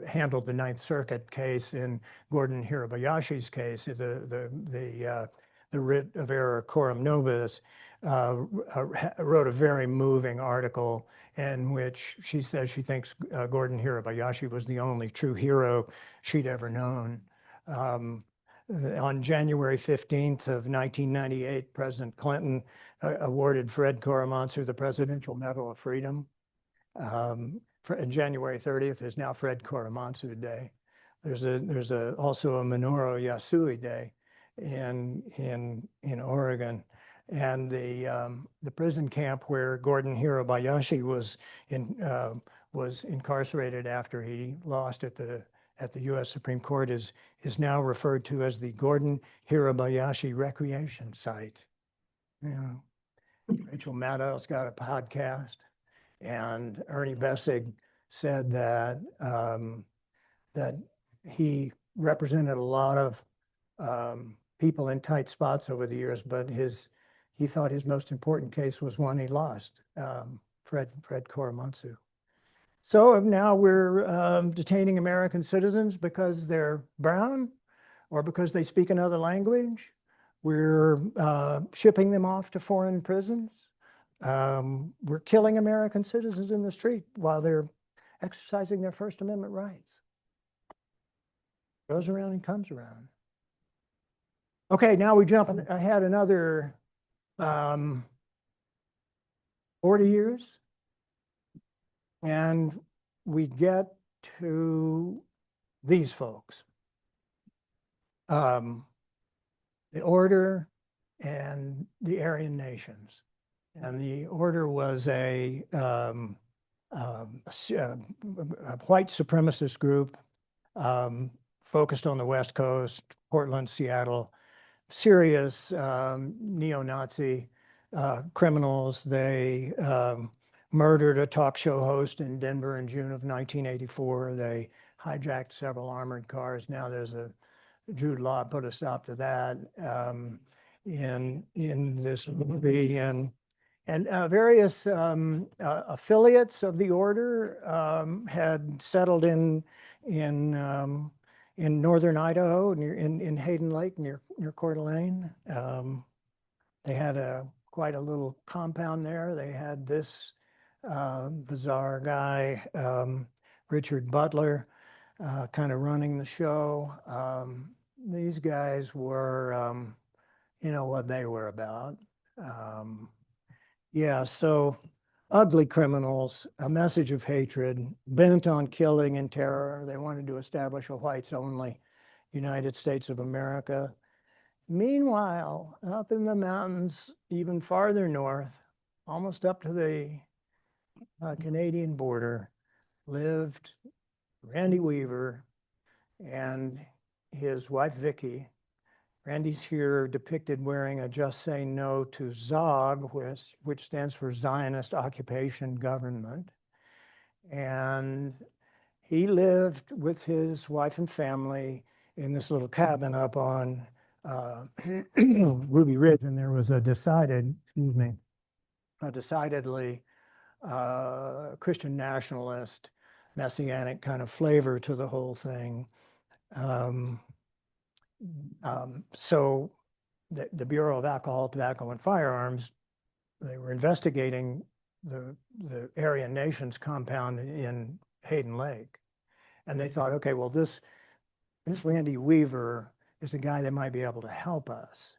handled the Ninth Circuit case in Gordon Hirabayashi's case, the writ of error coram nobis, wrote a very moving article in which she says she thinks Gordon Hirabayashi was the only true hero she'd ever known. On January 15th of 1998, President Clinton awarded Fred Korematsu the Presidential Medal of Freedom. January 30th is now Fred Korematsu Day. There's also a Minoru Yasui Day in Oregon. And the prison camp where Gordon Hirabayashi was incarcerated after he lost at the U.S. Supreme Court is now referred to as the Gordon Hirabayashi Recreation Site. Yeah. Rachel Maddow's got a podcast, and Ernie Bessig said that he represented a lot of people in tight spots over the years, but his he thought his most important case was one he lost, Fred Korematsu. So now we're detaining American citizens because they're brown or because they speak another language. We're shipping them off to foreign prisons. We're killing American citizens in the street while they're exercising their First Amendment rights. Goes around and comes around. Okay, now we jump ahead another 40 years, and we get to these folks. The Order and the Aryan Nations. And the Order was a white supremacist group focused on the West Coast, Portland, Seattle, serious neo-Nazi criminals. They murdered a talk show host in Denver in June of 1984. They hijacked several armored cars. Now there's a Jude Law put a stop to that in this movie, and various affiliates of the Order had settled in northern Idaho, in Hayden Lake, near Coeur d'Alene. They had quite a little compound there. They had this bizarre guy, Richard Butler, kind of running the show. These guys were, you know what they were about. Yeah, so ugly criminals, a message of hatred, bent on killing and terror. They wanted to establish a whites-only United States of America. Meanwhile, up in the mountains, even farther north, almost up to the Canadian border, lived Randy Weaver and his wife, Vicki. Randy's here depicted wearing a Just Say No to ZOG, which stands for Zionist Occupation Government. And he lived with his wife and family in this little cabin up on Ruby Ridge. And there was a decidedly Christian nationalist, messianic kind of flavor to the whole thing. So the Bureau of Alcohol, Tobacco, and Firearms, they were investigating the Aryan Nations compound in Hayden Lake. And they thought, okay, well, this Randy Weaver is a guy that might be able to help us.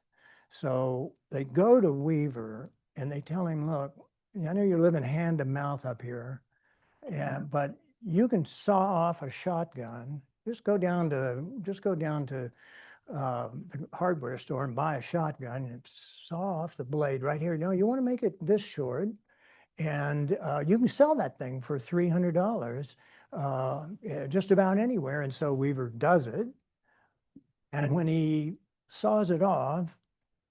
So they go to Weaver and they tell him, look, I know you're living hand to mouth up here, but you can saw off a shotgun. Just go down to the hardware store and buy a shotgun and saw off the blade right here. No, you want to make it this short, and you can sell that thing for $300 just about anywhere. And so Weaver does it. And when he saws it off,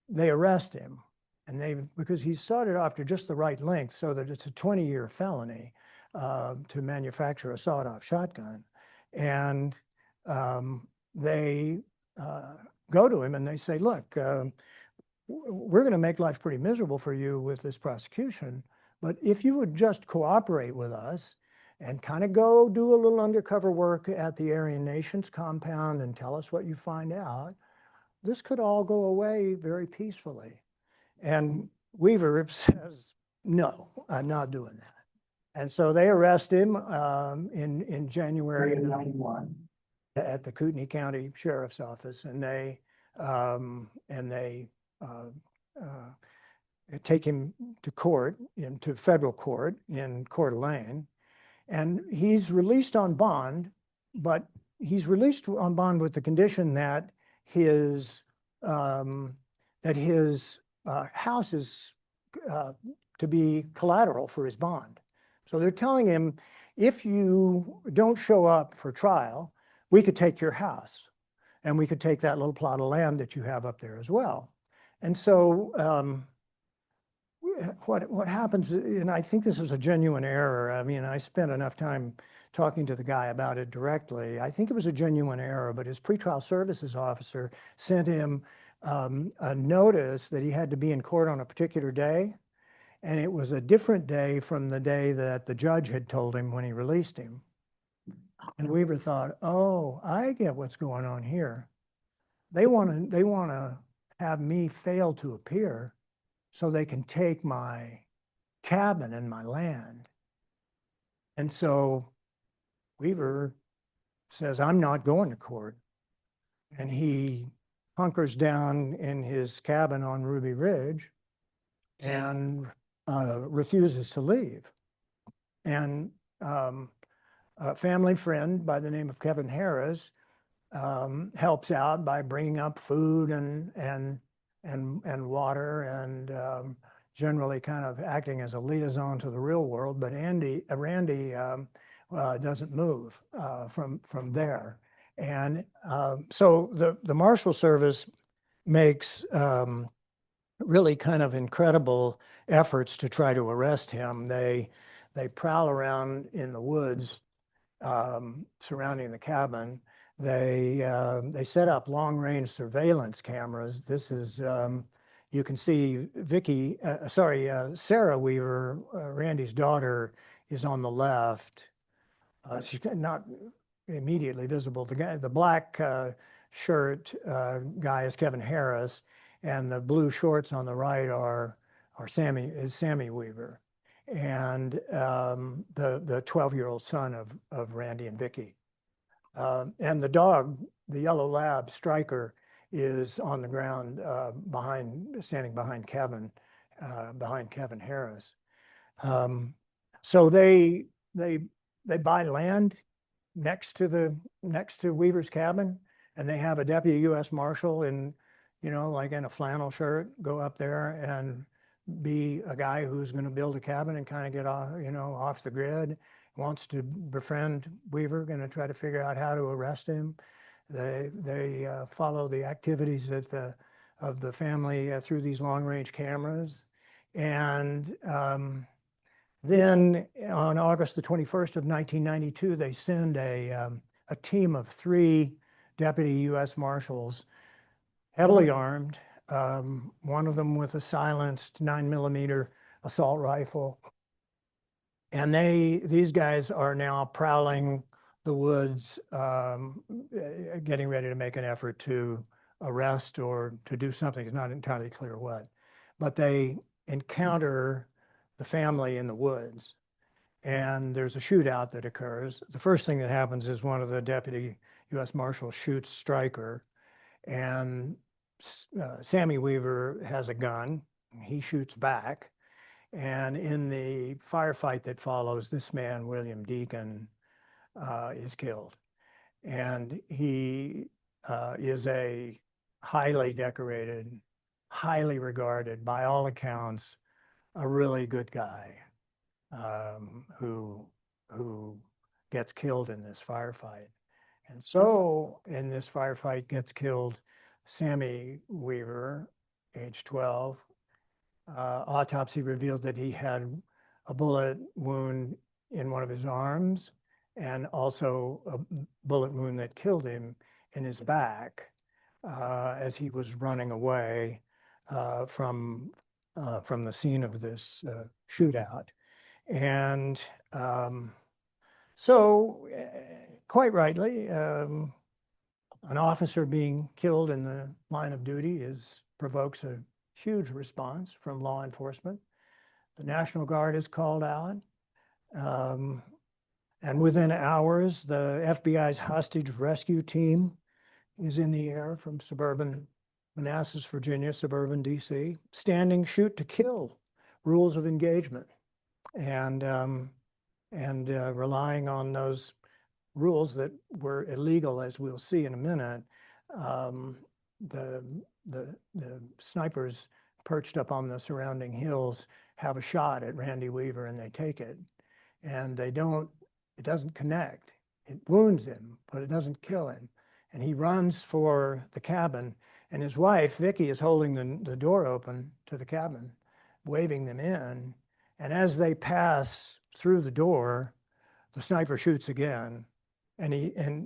they arrest him. And because he sawed it off to just the right length so that it's a 20-year felony to manufacture a sawed-off shotgun. And they go to him and they say, look, we're going to make life pretty miserable for you with this prosecution, but if you would just cooperate with us and kind of go do a little undercover work at the Aryan Nations compound and tell us what you find out, this could all go away very peacefully. And Weaver says, no, I'm not doing that. And so they arrest him in January of '91 at the Kootenai County Sheriff's Office, and they take him to court, to federal court in Coeur d'Alene, and he's released on bond, but he's released on bond with the condition that his house is to be collateral for his bond. So they're telling him, if you don't show up for trial, we could take your house and we could take that little plot of land that you have up there as well. And so what happens, and I think this is a genuine error. I mean, I spent enough time talking to the guy about it directly. I think it was a genuine error, but his pretrial services officer sent him a notice that he had to be in court on a particular day. And it was a different day from the day that the judge had told him when he released him. And Weaver thought, oh, I get what's going on here. They want to have me fail to appear so they can take my cabin and my land. And so Weaver says, I'm not going to court. And he hunkers down in his cabin on Ruby Ridge and refuses to leave. And a family friend by the name of Kevin Harris helps out by bringing up food and water and generally kind of acting as a liaison to the real world. But Randy doesn't move from there. And so the Marshal Service makes really kind of incredible efforts to try to arrest him. They prowl around in the woods surrounding the cabin. They set up long-range surveillance cameras. This is you can see Sarah Weaver, Randy's daughter, is on the left. She's not immediately visible. The black shirt guy is Kevin Harris, and the blue shorts on the right are Sammy Weaver, and the 12-year-old son of Randy and Vicky. And the dog, the yellow lab, Stryker, is on the ground standing behind Kevin Harris. So they buy land next to Weaver's cabin, and they have a deputy U.S. Marshal like in a flannel shirt, go up there and be a guy who's going to build a cabin and kind of get off the grid, wants to befriend Weaver, going to try to figure out how to arrest him. They follow the activities of the family through these long-range cameras. And then on August the 21st of 1992, they send a team of 3 deputy U.S. Marshals, heavily armed, one of them with a silenced 9mm assault rifle. And these guys are now prowling the woods, getting ready to make an effort to arrest or to do something. It's not entirely clear what. But they encounter the family in the woods, and there's a shootout that occurs. The first thing that happens is one of the deputy U.S. Marshals shoots Stryker, and Sammy Weaver has a gun. He shoots back. And in the firefight that follows, this man, William Deacon, is killed. And he is a highly decorated, highly regarded, by all accounts, a really good guy who gets killed in this firefight. And so in this firefight gets killed Sammy Weaver, age 12. Autopsy revealed that he had a bullet wound in one of his arms and also a bullet wound that killed him in his back as he was running away from the scene of this shootout. And so quite rightly, an officer being killed in the line of duty provokes a huge response from law enforcement. The National Guard is called out. And within hours, the FBI's hostage rescue team is in the air from suburban Manassas, Virginia, suburban DC, standing shoot to kill rules of engagement. And relying on those rules that were illegal, as we'll see in a minute, the snipers perched up on the surrounding hills have a shot at Randy Weaver, and they take it. And it doesn't connect. It wounds him, but it doesn't kill him. And he runs for the cabin, and his wife, Vicky, is holding the door open to the cabin, waving them in. And as they pass through the door, the sniper shoots again, and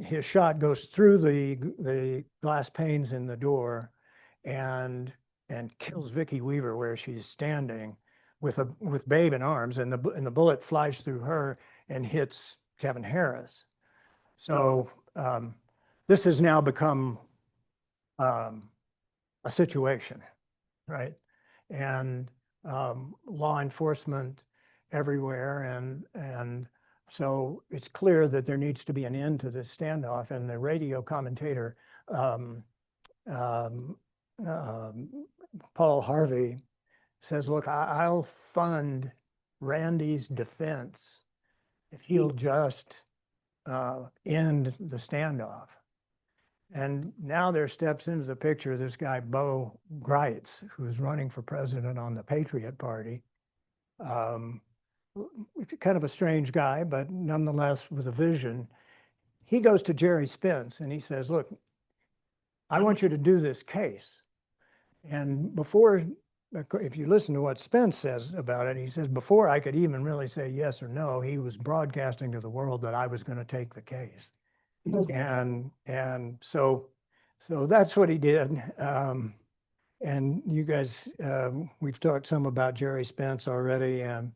his shot goes through the glass panes in the door and kills Vicky Weaver where she's standing with Babe in arms, and the bullet flies through her and hits Kevin Harris. So this has now become a situation, right? And law enforcement everywhere, and so it's clear that there needs to be an end to this standoff. And the radio commentator Paul Harvey says, "Look, I'll fund Randy's defense if he'll just end the standoff." And now there steps into the picture this guy, Bo Greitz, who's running for president on the Patriot Party. Kind of a strange guy, but nonetheless with a vision. He goes to Gerry Spence and he says, "Look, I want you to do this case." And before, if you listen to what Spence says about it, he says, before I could even really say yes or no, he was broadcasting to the world that I was going to take the case. And so that's what he did. And you guys, we've talked some about Gerry Spence already, and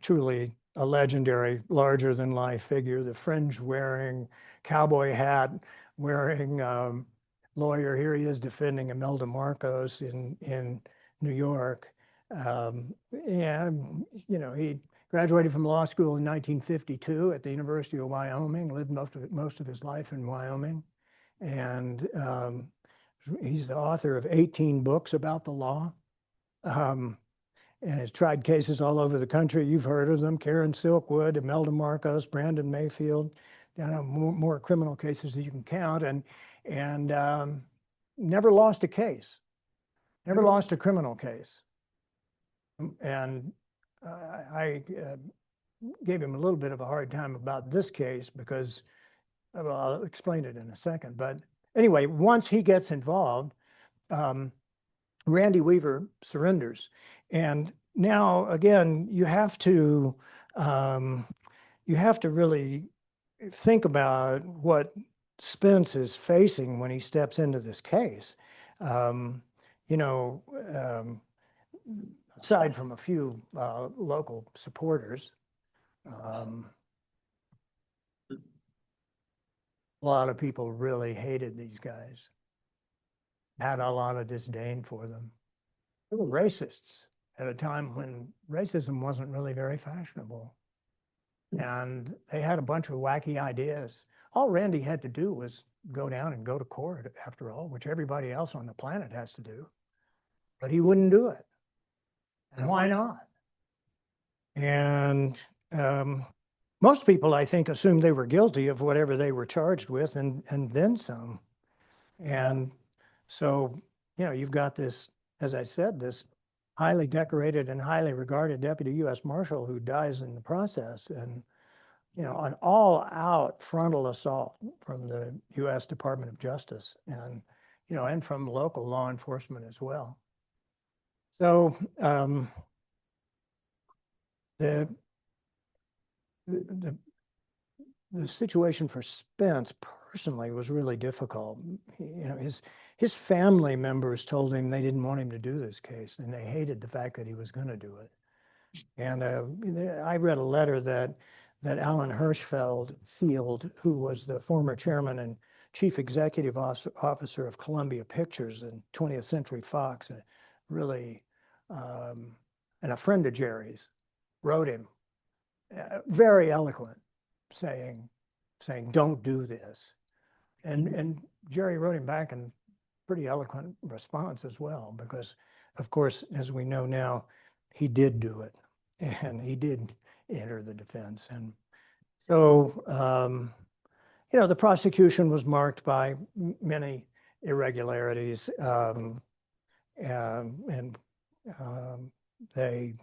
truly a legendary, larger than life figure, the fringe wearing, cowboy hat wearing lawyer. Here he is defending Imelda Marcos in New York. And, you know, he graduated from law school in 1952 at the University of Wyoming, lived most of his life in Wyoming. And he's the author of 18 books about the law. And has tried cases all over the country. You've heard of them: Karen Silkwood, Imelda Marcos, Brandon Mayfield, more criminal cases that you can count, and never lost a case, never lost a criminal case. And I gave him a little bit of a hard time about this case because, well, I'll explain it in a second. But anyway, once he gets involved, Randy Weaver surrenders. And now, again, you have to really think about what Spence is facing when he steps into this case. You know, aside from a few local supporters, a lot of people really hated these guys, had a lot of disdain for them. They were racists at a time when racism wasn't really very fashionable. And they had a bunch of wacky ideas. All Randy had to do was go down and go to court, after all, which everybody else on the planet has to do. But he wouldn't do it. And why not? And most people, I think, assumed they were guilty of whatever they were charged with, and then some. And so, you know, you've got this, as I said, this highly decorated and highly regarded Deputy U.S. Marshal who dies in the process, and, you know, an all-out frontal assault from the U.S. Department of Justice, and, you know, and from local law enforcement as well. So the situation for Spence personally was really difficult. You know, his family members told him they didn't want him to do this case, and they hated the fact that he was going to do it. And I read a letter that Alan Hirschfeld, who was the former chairman and chief executive officer of Columbia Pictures and 20th Century Fox, and really, and a friend of Gerry's, wrote him, very eloquent, saying, don't do this. And Gerry wrote him back in pretty eloquent response as well, because, of course, as we know now, he did do it, and he did enter the defense. And so, you know, the prosecution was marked by many irregularities, and there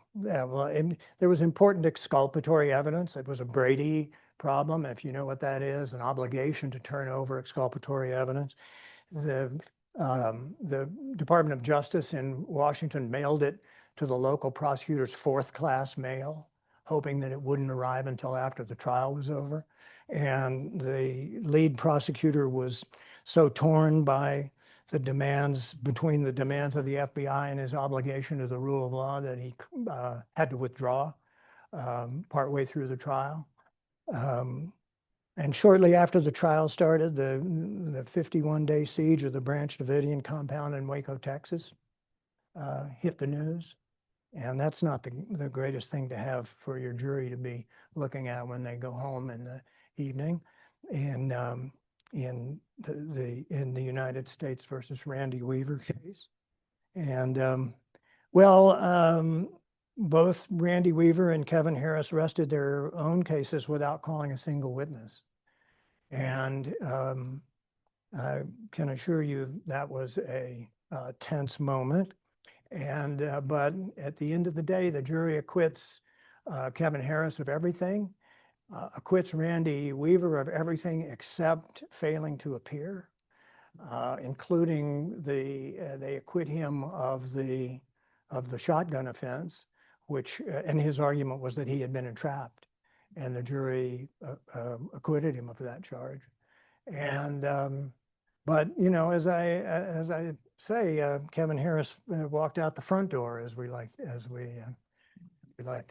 was important exculpatory evidence. It was a Brady problem, if you know what that is, an obligation to turn over exculpatory evidence. The Department of Justice in Washington mailed it to the local prosecutor's fourth-class mail, hoping that it wouldn't arrive until after the trial was over. And the lead prosecutor was so torn by the demands, between the demands of the FBI and his obligation to the rule of law, that he had to withdraw partway through the trial. And shortly after the trial started, the 51-day siege of the Branch Davidian compound in Waco, Texas, hit the news. And that's not the greatest thing to have for your jury to be looking at when they go home in the evening. And in the United States versus Randy Weaver case. And both Randy Weaver and Kevin Harris rested their own cases without calling a single witness. And I can assure you that was a tense moment. And but at the end of the day, the jury acquits Kevin Harris of everything, acquits Randy Weaver of everything except failing to appear, including they acquit him of the shotgun offense, which and his argument was that he had been entrapped, and the jury acquitted him of that charge. And but you know, as I say, Kevin Harris walked out the front door, as we like to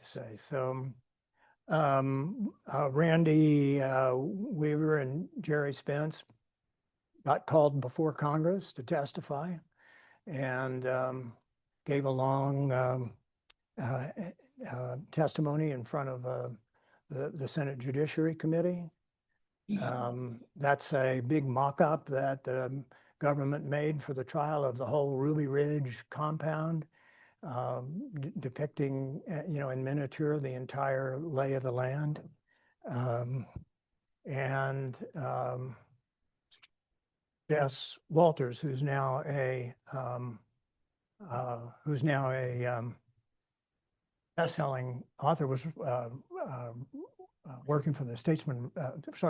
say. So Randy Weaver and Gerry Spence got called before Congress to testify, and gave a long testimony in front of the Senate Judiciary Committee. That's a big mock-up that the government made for the trial of the whole Ruby Ridge compound, depicting, you know, in miniature the entire lay of the land. Jess Walters, who's now a best-selling author, was working for the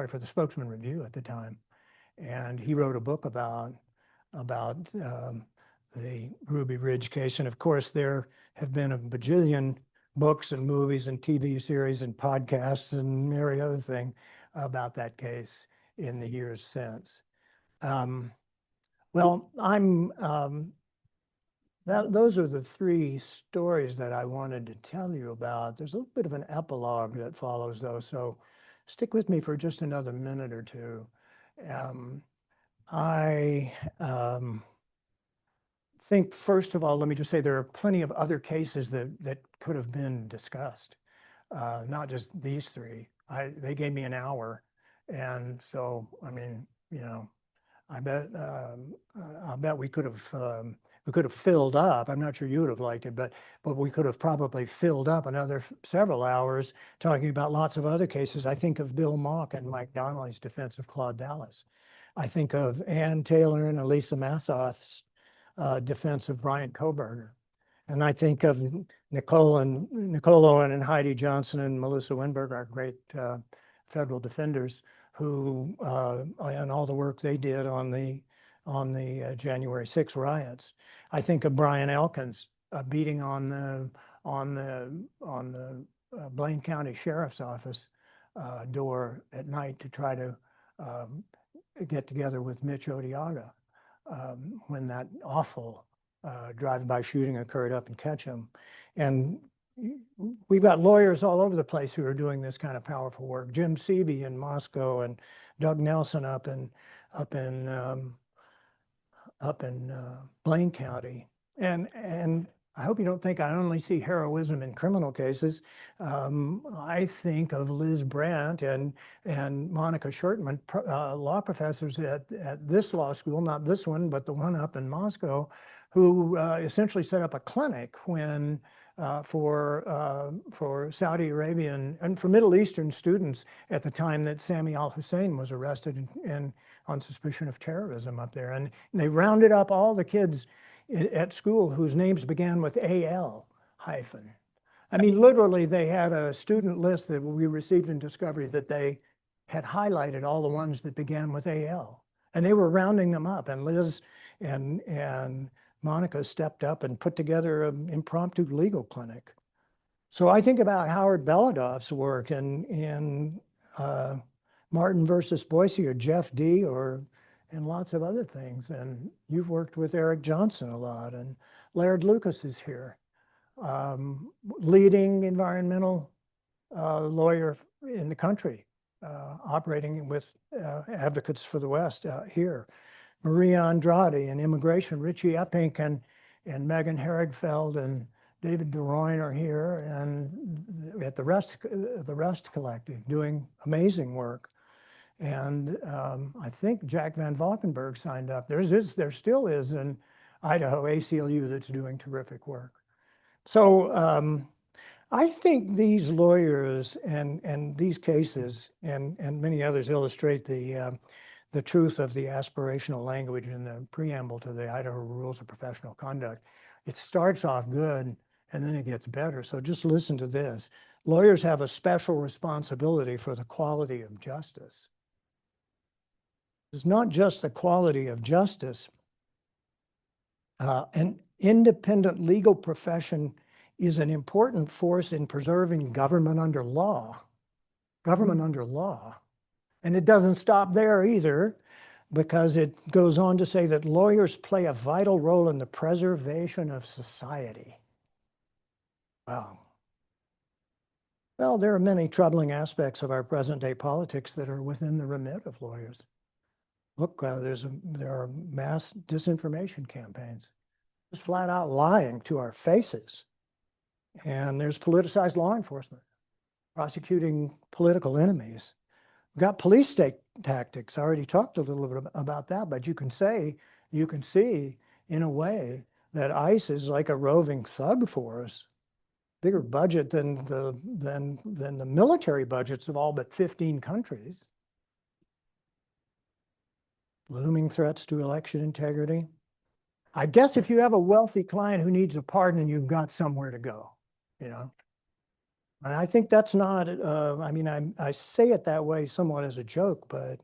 for the Spokesman Review at the time, and he wrote a book about the Ruby Ridge case. And of course, there have been a bajillion books and movies and TV series and podcasts and every other thing about that case in the years since. Those are the three stories that I wanted to tell you about. There's a little bit of an epilogue that follows, though, so stick with me for just another minute or two. I think, first of all, let me just say there are plenty of other cases that could have been discussed, not just these three. They gave me an hour, and so, I mean, you know, I bet we could have filled up. I'm not sure you would have liked it, but we could have probably filled up another several hours talking about lots of other cases. I think of Bill Mock and Mike Donnelly's defense of Claude Dallas. I think of Ann Taylor and Elisa Massoth's defense of Brian Koberger. And I think of Nicole Owen and Heidi Johnson and Melissa Winberg, our great federal defenders, who and all the work they did on the January 6 riots. I think of Brian Elkins beating on the Blaine County Sheriff's Office door at night to try to get together with Mitch Odiaga when that awful drive-by shooting occurred up in Ketchum. And we've got lawyers all over the place who are doing this kind of powerful work. Jim Seeby in Moscow and Doug Nelson up in Blaine County. And I hope you don't think I only see heroism in criminal cases. I think of Liz Brandt and Monica Shortman, law professors at this law school, not this one, but the one up in Moscow, who essentially set up a clinic when for Saudi Arabian and for Middle Eastern students at the time that Sami al-Hussein was arrested and on suspicion of terrorism up there. And they rounded up all the kids at school whose names began with AL hyphen. I mean, literally, they had a student list that we received in discovery that they had highlighted all the ones that began with AL. And they were rounding them up. And Liz and Monica stepped up and put together an impromptu legal clinic. So I think about Howard Beledov's work in Martin versus Boise, or Jeff D., or and lots of other things. And you've worked with Eric Johnson a lot, and Laird Lucas is here, leading environmental lawyer in the country, operating with Advocates for the West here. Maria Andrade in immigration, Richie Epping and Megan Herigfeld and David DeRoyne are here, and at the Rest Collective doing amazing work. And I think Jack Van Valkenburg signed up. There still is an Idaho ACLU that's doing terrific work. So I think these lawyers and these cases and many others illustrate the truth of the aspirational language in the preamble to the Idaho Rules of Professional Conduct. It starts off good and then it gets better. So just listen to this. Lawyers have a special responsibility for the quality of justice. It's not just the quality of justice. An independent legal profession is an important force in preserving government under law. Government under law. And it doesn't stop there either, because it goes on to say that lawyers play a vital role in the preservation of society. Wow. Well, there are many troubling aspects of our present day politics that are within the remit of lawyers. Look, there are mass disinformation campaigns, just flat out lying to our faces. And there's politicized law enforcement, prosecuting political enemies. We've got police state tactics. I already talked a little bit about that, but you can see in a way that ICE is like a roving thug force, bigger budget than the military budgets of all but 15 countries. Looming threats to election integrity. I guess if you have a wealthy client who needs a pardon, you've got somewhere to go, you know. And I think that's not, I mean, I say it that way somewhat as a joke, but,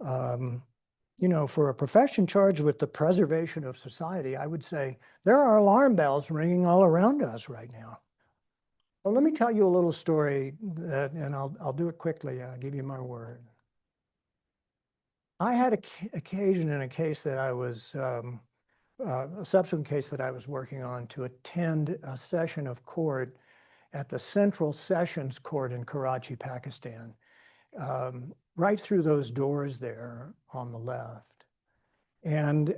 you know, for a profession charged with the preservation of society, I would say there are alarm bells ringing all around us right now. Well, let me tell you a little story, and I'll do it quickly. I'll give you my word. I had occasion in a case that I was, a subsequent case that I was working on, to attend a session of court at the Central Sessions Court in Karachi, Pakistan, right through those doors there on the left. And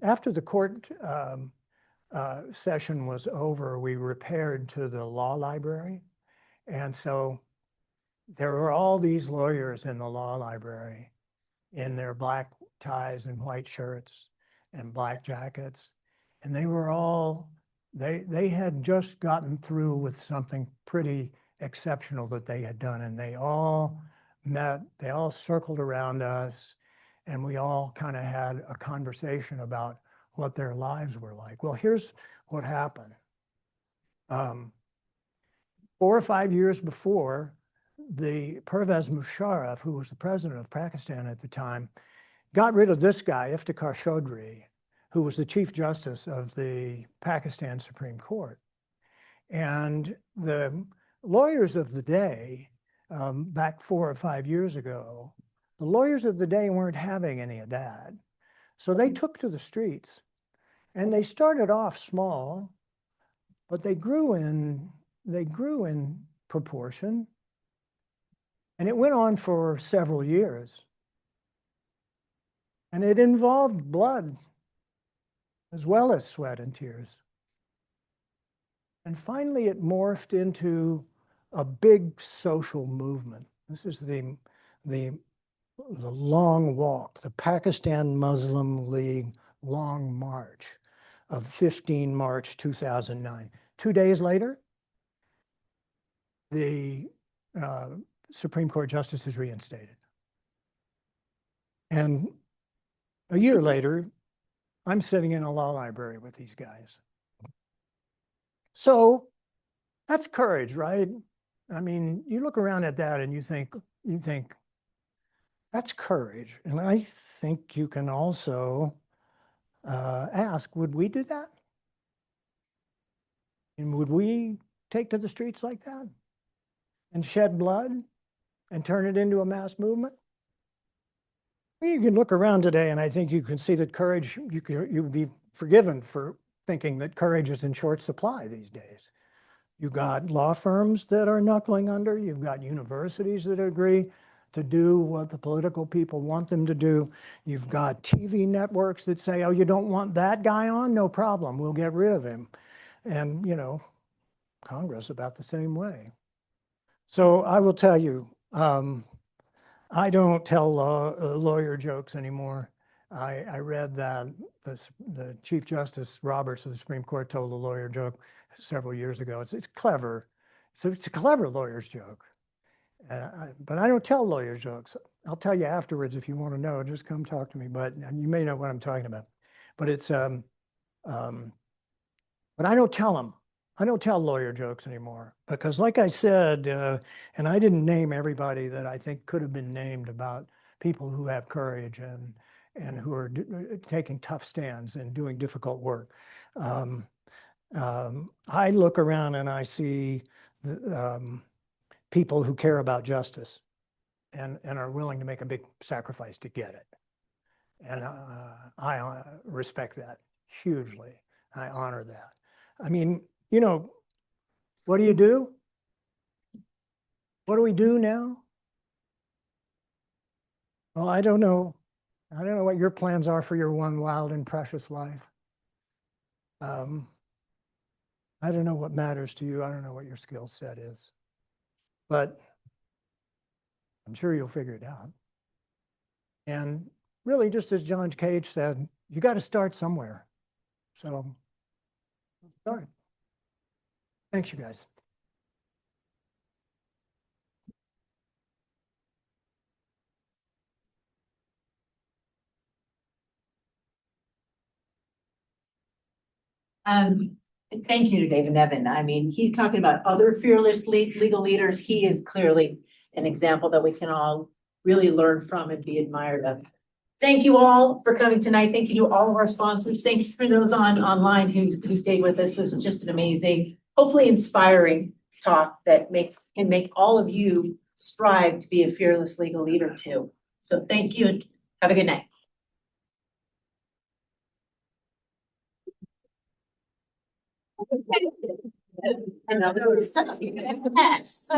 after the court session was over, we repaired to the law library. And so there were all these lawyers in the law library in their black ties and white shirts and black jackets. And they were all, they had just gotten through with something pretty exceptional that they had done. And they all met, they all circled around us, and we all kind of had a conversation about what their lives were like. Well, here's what happened. 4 or 5 years before, the Pervez Musharraf, who was the president of Pakistan at the time, got rid of this guy, Iftikhar Chaudhry, who was the Chief Justice of the Pakistan Supreme Court. And the lawyers of the day, back 4 or 5 years ago, the lawyers of the day weren't having any of that. So they took to the streets, and they started off small, but they grew in proportion. And it went on for several years. And it involved blood as well as sweat and tears. And finally, it morphed into a big social movement. This is the Long Walk, the Pakistan Muslim League Long March of 15 March 2009. 2 days later, the Supreme Court justice is reinstated. And a year later, I'm sitting in a law library with these guys. So that's courage, right? I mean, you look around at that and you think that's courage. And I think you can also ask, would we do that? And would we take to the streets like that and shed blood and turn it into a mass movement? You can look around today and I think you can see that courage, you would be forgiven for thinking that courage is in short supply these days. You've got law firms that are knuckling under. You've got universities that agree to do what the political people want them to do. You've got TV networks that say, oh, you don't want that guy on? No problem. We'll get rid of him. And, you know, Congress about the same way. So I will tell you, I don't tell lawyer jokes anymore. I read that the Chief Justice Roberts of the Supreme Court told a lawyer joke several years ago. It's clever. So it's a clever lawyer's joke. But I don't tell lawyer jokes. I'll tell you afterwards if you want to know. Just come talk to me. But you may know what I'm talking about. But it's but I don't tell them. I don't tell lawyer jokes anymore because, like I said, and I didn't name everybody that I think could have been named about people who have courage and who are taking tough stands and doing difficult work. I look around and I see people who care about justice and are willing to make a big sacrifice to get it. And I respect that hugely. I honor that. I mean, you know, what do you do? What do we do now? Well, I don't know. I don't know what your plans are for your one wild and precious life. I don't know what matters to you. I don't know what your skill set is. But I'm sure you'll figure it out. And really, just as John Cage said, you got to start somewhere. So start. Thanks, you guys. Thank you to David Nevin. I mean, he's talking about other fearless legal leaders. He is clearly an example that we can all really learn from and be admired of. Thank you all for coming tonight. Thank you to all of our sponsors. Thank you for those online who stayed with us. It was just an amazing, hopefully inspiring talk that can make all of you strive to be a fearless legal leader too. So thank you and have a good night. Another. You guys.